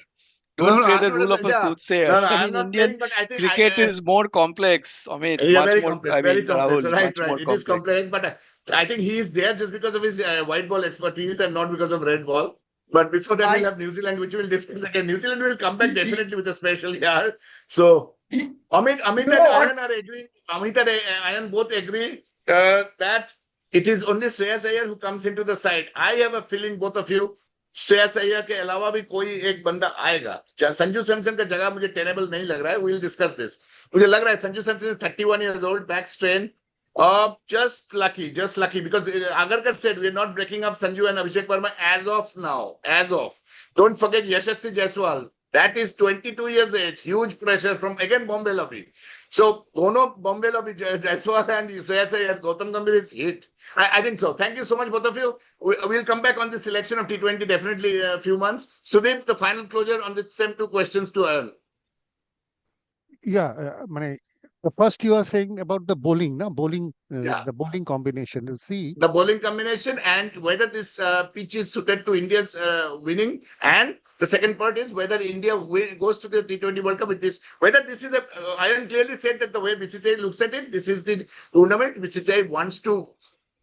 Speaker 1: No,
Speaker 4: Don't
Speaker 1: no,
Speaker 4: play
Speaker 1: I'm
Speaker 4: the
Speaker 1: not.
Speaker 4: role of a
Speaker 1: Yeah,
Speaker 4: soothsayer.
Speaker 1: no, no,
Speaker 4: I
Speaker 1: I'm
Speaker 4: mean,
Speaker 1: not
Speaker 4: Indian
Speaker 1: playing, but I think
Speaker 4: cricket is more complex, Amit.
Speaker 1: yeah,
Speaker 4: Much
Speaker 1: very
Speaker 4: more,
Speaker 1: complex,
Speaker 4: I
Speaker 1: very
Speaker 4: mean,
Speaker 1: complex.
Speaker 4: Rahul,
Speaker 1: Right,
Speaker 4: much
Speaker 1: right.
Speaker 4: more
Speaker 1: It is
Speaker 4: complex.
Speaker 1: complex, but I think he is there just because of his white ball expertise and not because of red ball. But before that, we'll
Speaker 3: I
Speaker 1: have New Zealand, which we'll discuss again. New Zealand will come back definitely with a special year. So Amit
Speaker 3: you
Speaker 1: and
Speaker 3: know what?
Speaker 1: Ayan are agreeing. Amit and Ayan both agree that it is only Shreyas Iyer who comes into the side. I have a feeling, both of you, Shreyas Iyer के अलावा भी कोई एक बंदा आएगा. संजू सैमसन का जगह मुझे टेनेबल नहीं लग रहा है. We'll discuss this. मुझे लग रहा है Sanju Samson is 31 years old, back strain. Just lucky, because Agarkar said we are not breaking up Sanju and Abhishek Verma as of now. As of. Don't forget Yashasvi Jaiswal. That is 22 years age. Huge pressure from, again, Bombay lobby. So, dono Bombay lobby, Jaiswal and Shreyas Iyer, Gautam Gambhir is hit. I think so. Thank you so much, both of you. We'll come back on the selection of T20 definitely a few months. Sudip, the final closure on the same two questions to Ayan.
Speaker 2: Yeah, the first you are saying about the bowling,
Speaker 1: Yeah.
Speaker 2: the bowling combination. You see,
Speaker 1: The bowling combination and whether this pitch is suited to India's winning. And the second part is whether India goes to the T20 World Cup with this. Whether this is a, Ayan clearly said that the way BCCI looks at it, this is the tournament BCCI wants to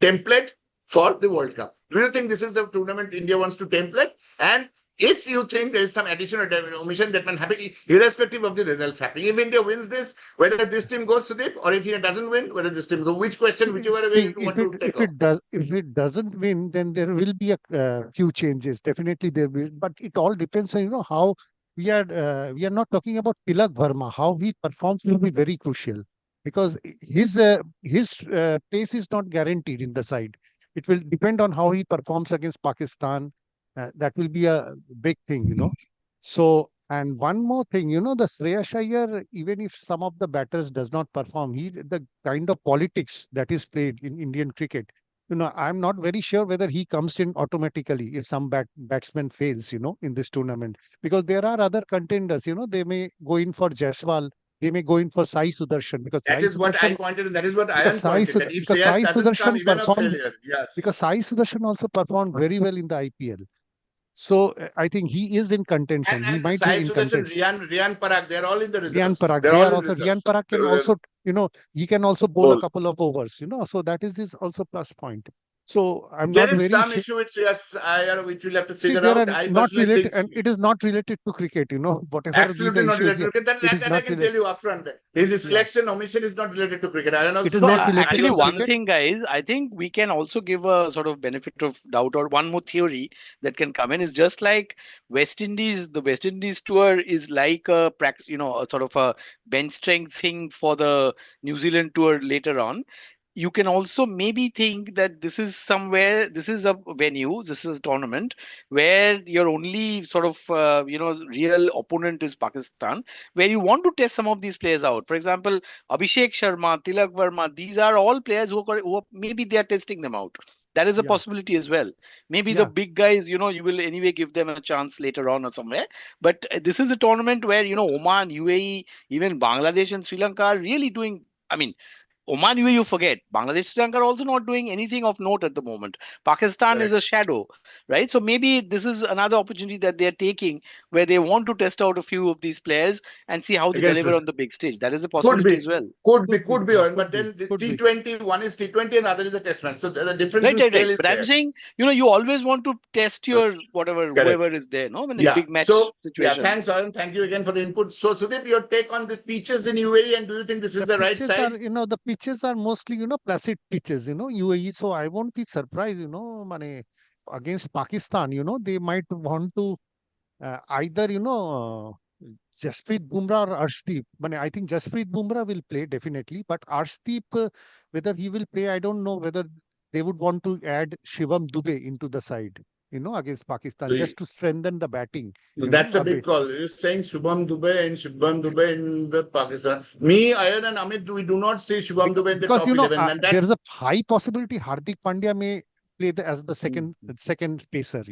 Speaker 1: template for the World Cup. Do you think this is the tournament India wants to template? And if you think there is some additional omission that can happen, irrespective of the results happening, if India wins this, whether this team goes to Deep, or if India doesn't win, whether this team goes, which question, whichever way
Speaker 2: see
Speaker 1: you want to take off.
Speaker 2: if it doesn't win, then there will be a few changes. Definitely there will, but it all depends on how we are not talking about Tilak Verma. How he performs will be very crucial, because his place is not guaranteed in the side. It will depend on how he performs against Pakistan. That will be a big thing. So, and one more thing, the Shreyas Iyer, even if some of the batters does not perform, the kind of politics that is played in Indian cricket, I'm not very sure whether he comes in automatically if some batsman fails, in this tournament, because there are other contenders, they may go in for Jaiswal, they may go in for Sai Sudarshan, because
Speaker 1: That is what I pointed, and that is what
Speaker 2: because
Speaker 1: Ayan pointed, that if
Speaker 2: Sai
Speaker 1: Shreyas doesn't come,
Speaker 2: Sudarshan
Speaker 1: even a
Speaker 2: performed,
Speaker 1: failure. Yes.
Speaker 2: because Sai Sudarshan also performed very well in the IPL. So I think he is in contention. He
Speaker 1: And
Speaker 2: might be
Speaker 1: Sai
Speaker 2: in
Speaker 1: Sudarshan,
Speaker 2: contention.
Speaker 1: Riyan Parag, they're all in the
Speaker 2: Riyan
Speaker 1: reserves.
Speaker 2: Parag,
Speaker 1: They're
Speaker 2: they
Speaker 1: all
Speaker 2: are
Speaker 1: in
Speaker 2: also. Riyan
Speaker 1: reserves.
Speaker 2: Parag can also, he can also bowl a couple of overs. So that is his also plus point. So I'm
Speaker 1: There
Speaker 2: not
Speaker 1: is
Speaker 2: very
Speaker 1: some
Speaker 2: sure.
Speaker 1: issue with Shreyas Iyer which we'll have to
Speaker 2: See,
Speaker 1: figure
Speaker 2: there
Speaker 1: out.
Speaker 2: are
Speaker 1: I
Speaker 2: not
Speaker 1: personally
Speaker 2: related,
Speaker 1: think
Speaker 2: and it is not related to cricket. Whatever be the
Speaker 1: absolutely not
Speaker 2: issues
Speaker 1: related
Speaker 2: here,
Speaker 1: to cricket.
Speaker 2: it is
Speaker 1: That I
Speaker 2: not
Speaker 1: can
Speaker 2: related.
Speaker 1: tell you upfront. His
Speaker 2: Yeah,
Speaker 1: selection omission is not related to cricket. Ayan
Speaker 2: it
Speaker 1: also
Speaker 2: is
Speaker 4: No,
Speaker 2: not
Speaker 1: says,
Speaker 2: related
Speaker 1: I
Speaker 4: actually,
Speaker 2: to
Speaker 1: also
Speaker 4: one
Speaker 1: say,
Speaker 2: cricket.
Speaker 4: thing, guys, I think we can also give a sort of benefit of doubt, or one more theory that can come in is just like West Indies. The West Indies tour is like a practice, a sort of a bench strength thing for the New Zealand tour later on. you can also maybe think that this is somewhere, this is a venue, this is a tournament where your only sort of, real opponent is Pakistan, where you want to test some of these players out. For example, Abhishek Sharma, Tilak Verma, these are all players maybe they are testing them out. That is a
Speaker 2: Yeah,
Speaker 4: possibility as well. Maybe the
Speaker 2: yeah,
Speaker 4: big guys, you will anyway give them a chance later on or somewhere. But this is a tournament where, Oman, UAE, even Bangladesh and Sri Lanka are really doing. I mean, Oman, you forget. Bangladesh, Sri Lanka are also not doing anything of note at the moment. Pakistan is
Speaker 1: Correct.
Speaker 4: a shadow, right? So maybe this is another opportunity that they're taking where they want to test out a few of these players and see how they
Speaker 1: Against
Speaker 4: deliver
Speaker 1: Swiss.
Speaker 4: on the big stage. That is a
Speaker 1: Could
Speaker 4: possibility
Speaker 1: be.
Speaker 4: as well.
Speaker 1: Could be
Speaker 2: yeah,
Speaker 1: on, but then the
Speaker 2: could be.
Speaker 1: T20, one is T20 and other is a test match. So the difference
Speaker 4: Right,
Speaker 1: in
Speaker 4: right, right.
Speaker 1: scale is
Speaker 4: But I'm
Speaker 1: there.
Speaker 4: saying, you always want to test your whatever,
Speaker 1: Correct.
Speaker 4: whoever is there, no? When in
Speaker 1: Yeah.
Speaker 4: big match
Speaker 1: So yeah,
Speaker 4: situation.
Speaker 1: thanks, Arun. Thank you again for the input. So Sudip, your take on the pitches in UAE, and do you think this is
Speaker 2: The
Speaker 1: the right
Speaker 2: pitches
Speaker 1: side?
Speaker 2: are, the pitches are mostly, placid pitches, UAE. So I won't be surprised, mane, against Pakistan, they might want to either, Jasprit Bumrah or Arshdeep. I think Jasprit Bumrah will play definitely, but Arshdeep, whether he will play, I don't know whether they would want to add Shivam Dube into the side, against Pakistan,
Speaker 1: So
Speaker 2: just to strengthen the batting,
Speaker 1: that's a
Speaker 2: a
Speaker 1: big
Speaker 2: bit.
Speaker 1: call. You're saying Shubham Dube in the Pakistan. Me, Ayan and Amit, we do not see Shubham Dube in the
Speaker 2: Because
Speaker 1: top 11. And that
Speaker 2: there's a high possibility Hardik Pandya may play as the
Speaker 4: Mm.
Speaker 2: second pacer,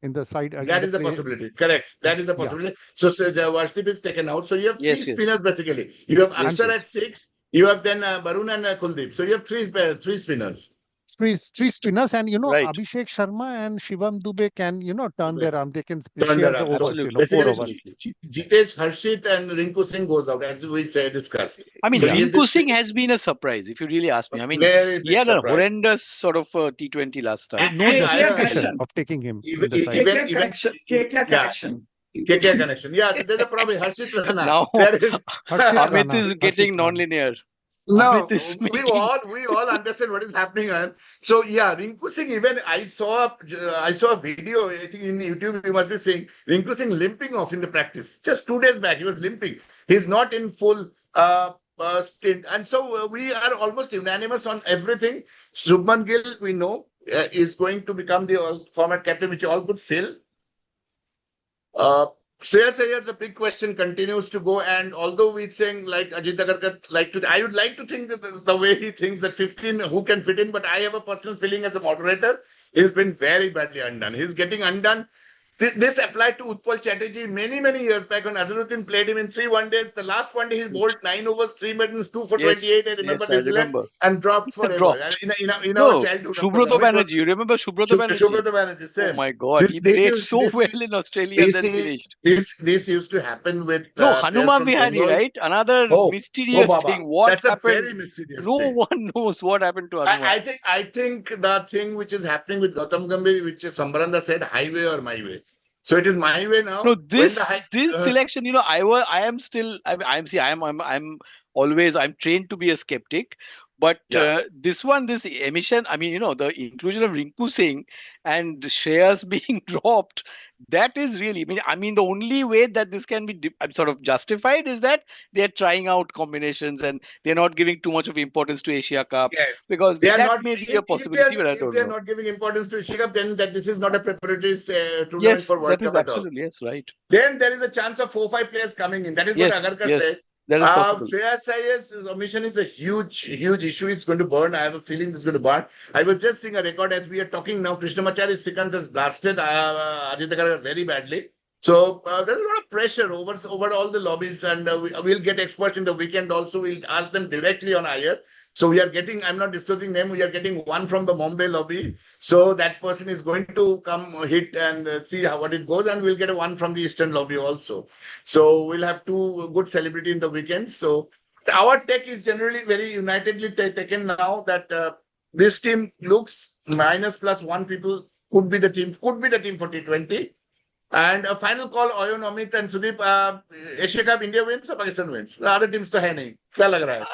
Speaker 2: in the side in
Speaker 1: that
Speaker 2: the
Speaker 1: is a
Speaker 2: play.
Speaker 1: possibility. Correct. That is a
Speaker 2: Yeah,
Speaker 1: possibility. So Varshdeep is taken out. So you have three
Speaker 4: Yes, yes,
Speaker 1: spinners basically. You have
Speaker 4: yes,
Speaker 2: and
Speaker 1: Axar
Speaker 4: yes.
Speaker 1: at 6. You have then Barun and Kuldeep. So you have three spinners.
Speaker 2: three spinners, and
Speaker 4: Right.
Speaker 2: Abhishek Sharma and Shivam Dube can turn
Speaker 1: Dube.
Speaker 2: their arm. They can
Speaker 1: Turned
Speaker 2: share the
Speaker 1: around. So
Speaker 2: overs,
Speaker 4: Absolutely.
Speaker 2: 4
Speaker 1: basically,
Speaker 2: overs.
Speaker 4: Absolutely.
Speaker 1: Jitesh, Harshit, and Rinku Singh goes out, as we discussed.
Speaker 4: I mean,
Speaker 1: So
Speaker 2: Yeah,
Speaker 1: he
Speaker 4: Rinku
Speaker 1: this
Speaker 4: Singh has been a surprise, if you really ask me. I mean,
Speaker 1: very
Speaker 4: he
Speaker 1: big
Speaker 4: had a
Speaker 1: surprise.
Speaker 4: horrendous sort of T20 last
Speaker 2: with
Speaker 4: time.
Speaker 2: no
Speaker 1: And
Speaker 3: KKR
Speaker 2: justification
Speaker 3: connection.
Speaker 2: of taking him
Speaker 1: even
Speaker 2: in the side.
Speaker 1: even
Speaker 3: KKR
Speaker 1: even
Speaker 3: connection. KKR
Speaker 1: yeah,
Speaker 3: connection.
Speaker 1: KKR connection. Yeah, there's a problem. Harshit Rana.
Speaker 4: Now,
Speaker 1: There is.
Speaker 2: Harshit
Speaker 4: Amit
Speaker 2: Rana,
Speaker 4: is
Speaker 2: Harshit
Speaker 4: getting
Speaker 2: Rana.
Speaker 4: non-linear. Amit
Speaker 1: No,
Speaker 4: is making.
Speaker 1: we all understand what is happening, man. So yeah, Rinku Singh. Even I saw a video. I think in YouTube you must be seeing Rinku Singh limping off in the practice. Just 2 days back, he was limping. He's not in full stint, and so we are almost unanimous on everything. Shubman Gill, we know, is going to become the former captain, which all could fill. Uh, Shreyas Iyer, the big question continues to go. And although we're saying like Ajit Agarkar, I would like to think that the way he thinks that 15 who can fit in, but I have a personal feeling as a moderator, he's been very badly undone. He's getting undone. This applied to Utpal Chatterjee many years back when Azharuddin played him in 3 1 days. The last 1 day he bowled 9 overs, 3 middles, 2 for
Speaker 4: Yes,
Speaker 1: 28. I
Speaker 4: yes,
Speaker 1: remember
Speaker 4: I
Speaker 1: New Zealand
Speaker 4: remember.
Speaker 1: and dropped forever.
Speaker 4: Dropped.
Speaker 1: In our
Speaker 4: No,
Speaker 1: childhood, of course,
Speaker 4: Subrata
Speaker 1: Amit was
Speaker 4: Banerjee. You remember Subrata Banerjee?
Speaker 1: Subrata Banerjee,
Speaker 4: Oh
Speaker 1: same.
Speaker 4: my God, he
Speaker 1: This
Speaker 4: played
Speaker 1: used
Speaker 4: so
Speaker 1: this
Speaker 4: well in Australia and
Speaker 1: this
Speaker 4: then finished.
Speaker 1: this used to happen with
Speaker 4: No,
Speaker 1: players
Speaker 4: Hanuman
Speaker 1: from
Speaker 4: Vihari,
Speaker 1: Bengal.
Speaker 4: right? Another
Speaker 1: Oh, oh,
Speaker 4: mysterious
Speaker 1: Baba,
Speaker 4: thing. What
Speaker 1: that's a
Speaker 4: happened?
Speaker 1: very mysterious
Speaker 4: No
Speaker 1: thing.
Speaker 4: one knows what happened to Hanuman.
Speaker 1: I think the thing which is happening with Gautam Gambhir, which is Sambaranda said, highway or my way. So it is my way
Speaker 4: No,
Speaker 1: now. When the
Speaker 4: this selection, I am still, I'm always, I'm trained to be a skeptic, but
Speaker 1: yeah.
Speaker 4: this emission, I mean, the inclusion of Rinku Singh and Shreyas being dropped, that is really, I mean, the only way that this can be sort of justified is that they're trying out combinations and they're not giving too much of importance to Asia Cup,
Speaker 1: Yes.
Speaker 4: because
Speaker 1: They are
Speaker 4: that
Speaker 1: not
Speaker 4: may be a possibility, but I
Speaker 1: if
Speaker 4: don't
Speaker 1: they are
Speaker 4: know.
Speaker 1: not giving importance to Shikap, then that this is not a preparatory tournament
Speaker 4: Yes,
Speaker 1: for World
Speaker 4: that is
Speaker 1: Cup at all.
Speaker 4: absolutely, yes, right.
Speaker 1: Then there is a chance of 4 5 players coming in. That is what
Speaker 4: Yes,
Speaker 1: Agarkar
Speaker 4: yes,
Speaker 1: said.
Speaker 4: that is possible.
Speaker 1: Shreyas Iyer's omission is a huge issue. It's going to burn. I have a feeling it's going to burn. I was just seeing a record as we are talking now. Krishnamacharya Sikand has blasted Ajit Agarkar very badly. So there's a lot of pressure over all the lobbies, and we'll get experts in the weekend also. We'll ask them directly on Iyer. So we are getting, I'm not disclosing name, we are getting one from the Mumbai lobby. So that person is going to come hit and see what it goes, and we'll get a one from the Eastern lobby also. So we'll have two good celebrity in the weekend. So our take is generally very unitedly taken now that this team looks minus plus one people could be the team for T20. And a final call, Ayan, Amit and Sudip, Asia Cup, India wins or Pakistan wins? The other teams तो है नहीं. क्या लग रहा है?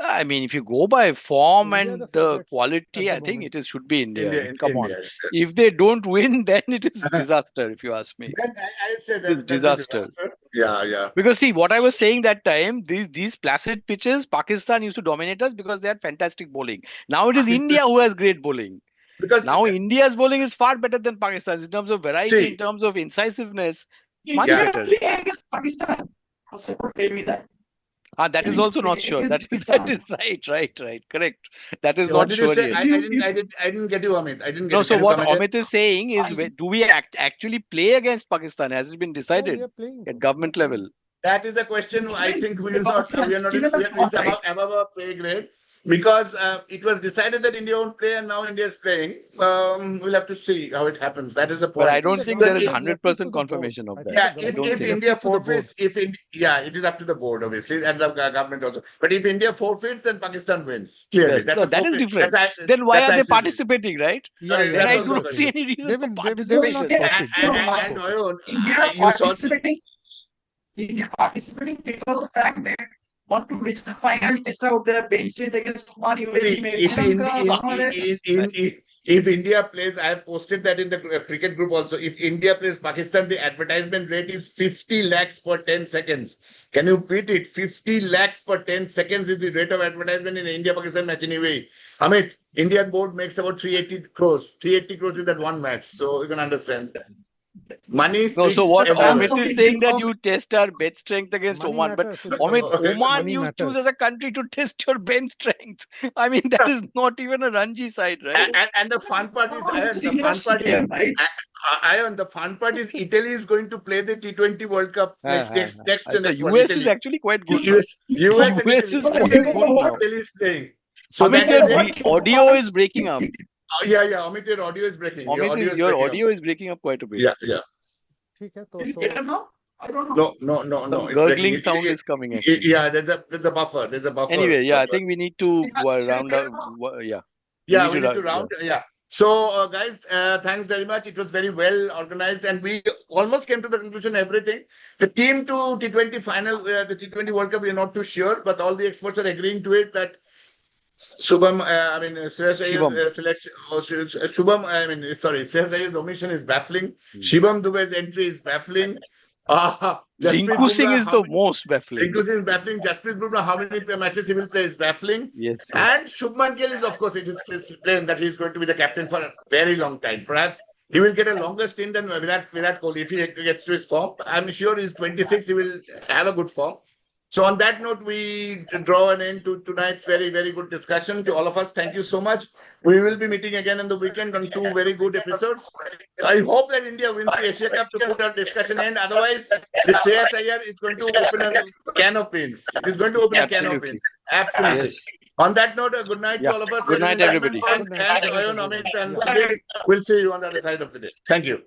Speaker 4: I mean, if you go by form
Speaker 2: India are
Speaker 4: and
Speaker 2: the
Speaker 4: the
Speaker 2: favorites at
Speaker 4: quality,
Speaker 2: the
Speaker 4: I think
Speaker 2: moment.
Speaker 4: it should be India. I
Speaker 1: India,
Speaker 4: mean, come on.
Speaker 1: India.
Speaker 4: If they don't win, then it is disaster, if you ask me.
Speaker 1: Then I'd say
Speaker 4: It is
Speaker 1: that's a
Speaker 4: disaster.
Speaker 1: disaster. Yeah.
Speaker 4: Because see, what I was saying that time, these placid pitches, Pakistan used to dominate us because they had fantastic bowling. Now it is
Speaker 1: Pakistan-
Speaker 4: India who has great bowling.
Speaker 1: Because
Speaker 4: Now India's bowling is far better than Pakistan's in terms of variety, in
Speaker 1: see,
Speaker 4: terms of incisiveness. It's much
Speaker 3: India
Speaker 4: better.
Speaker 3: play against Pakistan. Also, tell me that.
Speaker 4: That is also not sure. That is right. Correct. That is
Speaker 1: what
Speaker 4: not
Speaker 1: did you
Speaker 4: sure
Speaker 1: say?
Speaker 4: yet.
Speaker 1: I didn't get you, Amit. I didn't get
Speaker 4: No,
Speaker 1: you.
Speaker 4: so
Speaker 1: Can you
Speaker 4: what
Speaker 1: come again?
Speaker 4: Amit is saying is, do we actually play against Pakistan? Has it been
Speaker 2: Yeah, we
Speaker 4: decided
Speaker 2: are playing.
Speaker 4: at government level?
Speaker 1: That is a question I think we will not. We are not.
Speaker 3: Given the
Speaker 1: It's above our pay grade because it was decided that India won't play, and now India is playing. We'll have to see how it happens. That is the
Speaker 4: But
Speaker 1: point.
Speaker 4: I don't
Speaker 2: The
Speaker 4: think there is
Speaker 2: government left it to
Speaker 4: 100%
Speaker 2: the board.
Speaker 4: confirmation of
Speaker 2: I
Speaker 4: that.
Speaker 2: think
Speaker 1: Yeah,
Speaker 2: the
Speaker 1: if
Speaker 2: government
Speaker 1: India
Speaker 2: left it to the board.
Speaker 1: forfeits, it is up to the board obviously, and the government also. But if India forfeits, then Pakistan wins clearly.
Speaker 4: Yes.
Speaker 1: That's
Speaker 4: No,
Speaker 1: a
Speaker 4: that is
Speaker 1: forfeit.
Speaker 4: different.
Speaker 1: That's
Speaker 4: Then why
Speaker 1: that's
Speaker 4: are they
Speaker 1: ICC.
Speaker 4: participating, right?
Speaker 2: Yeah,
Speaker 1: Then
Speaker 4: Then
Speaker 1: that's
Speaker 4: I
Speaker 1: also
Speaker 4: do
Speaker 1: a
Speaker 4: not see
Speaker 1: question.
Speaker 4: any reason
Speaker 2: They
Speaker 4: for
Speaker 2: will not
Speaker 4: participation.
Speaker 2: forfeit.
Speaker 1: And Oyon,
Speaker 3: India
Speaker 1: you saw
Speaker 3: participating. India participating because of the fact they want to reach the final, test out their bench strength against Oman,
Speaker 1: see,
Speaker 3: UAE, maybe Sri Lanka, Bangladesh.
Speaker 1: if India plays, I have posted that in the cricket group also. If India plays Pakistan, the advertisement rate is 50 lakhs per 10 seconds. Can you beat it? 50 lakhs per 10 seconds is the rate of advertisement in India-Pakistan match in UAE. Amit, Indian board makes about 380 crores. 380 crores in that one match. So you can understand. Money
Speaker 4: No,
Speaker 1: speaks
Speaker 4: so what
Speaker 1: everywhere.
Speaker 4: Amit is saying that you test our bench strength against
Speaker 2: Money
Speaker 4: Oman, but
Speaker 2: matters. It's
Speaker 4: Amit,
Speaker 2: about
Speaker 4: Oman
Speaker 2: money
Speaker 4: you choose
Speaker 2: matters.
Speaker 4: as a country to test your bench strength. I mean, that is not even a Ranji side, right?
Speaker 1: And the fun part is, Ayan, the
Speaker 3: India
Speaker 1: fun part is,
Speaker 3: right?
Speaker 1: Ayan, the fun part is Italy is going to play the T20 World Cup next
Speaker 4: So
Speaker 1: next one.
Speaker 4: US is
Speaker 1: Italy.
Speaker 4: actually quite good now.
Speaker 1: US and
Speaker 4: US
Speaker 1: Italy.
Speaker 4: is quite good now.
Speaker 1: Italy is playing. So
Speaker 4: Amit,
Speaker 1: that is
Speaker 4: your
Speaker 1: it.
Speaker 4: audio is breaking up.
Speaker 1: Yeah. Amit, your audio is breaking. Your audio is
Speaker 4: Your
Speaker 1: breaking
Speaker 4: audio is breaking up quite a bit.
Speaker 1: Yeah.
Speaker 2: ठीक है,
Speaker 3: Can you
Speaker 2: so
Speaker 3: get it now? I don't know.
Speaker 1: No.
Speaker 4: Some
Speaker 1: It's breaking.
Speaker 4: gurgling sound is coming actually.
Speaker 1: Yeah, there's a buffer. There's a buffer.
Speaker 4: Anyway, yeah, I
Speaker 1: somewhere.
Speaker 4: think we need to round up. Yeah.
Speaker 1: Yeah, we need to round. Yeah. So, guys, thanks very much. It was very well organized, and we almost came to the conclusion everything. The team to T20 final, the T20 World Cup, we are not too sure, but all the experts are agreeing to it that Shubham, Shreyas Iyer's selection, Shreyas Iyer's omission is baffling. Shivam Dube's entry is baffling.
Speaker 4: Rinku Singh is the most baffling.
Speaker 1: Rinku Singh is baffling. Jasprit Bumrah, how many matches he will play is baffling.
Speaker 4: Yes.
Speaker 1: And Shubman Gill is, of course, it is plain that he is going to be the captain for a very long time. Perhaps he will get a longer stint than Virat Kohli if he gets to his form. I'm sure he's 26. He will have a good form. So on that note, we draw an end to tonight's very, very good discussion. To all of us, thank you so much. We will be meeting again in the weekend on 2 very good episodes. I hope that India wins the Asia Cup to put our discussion end. Otherwise, the Shreyas Iyer is going to open a can of beans. It is going to open a can of beans. Absolutely. Yes. On that note, good night to all of us.
Speaker 4: Good night, everybody.
Speaker 1: Thanks, Ayan, Amit, and Sudip. We'll see you on the other side of the day. Thank you.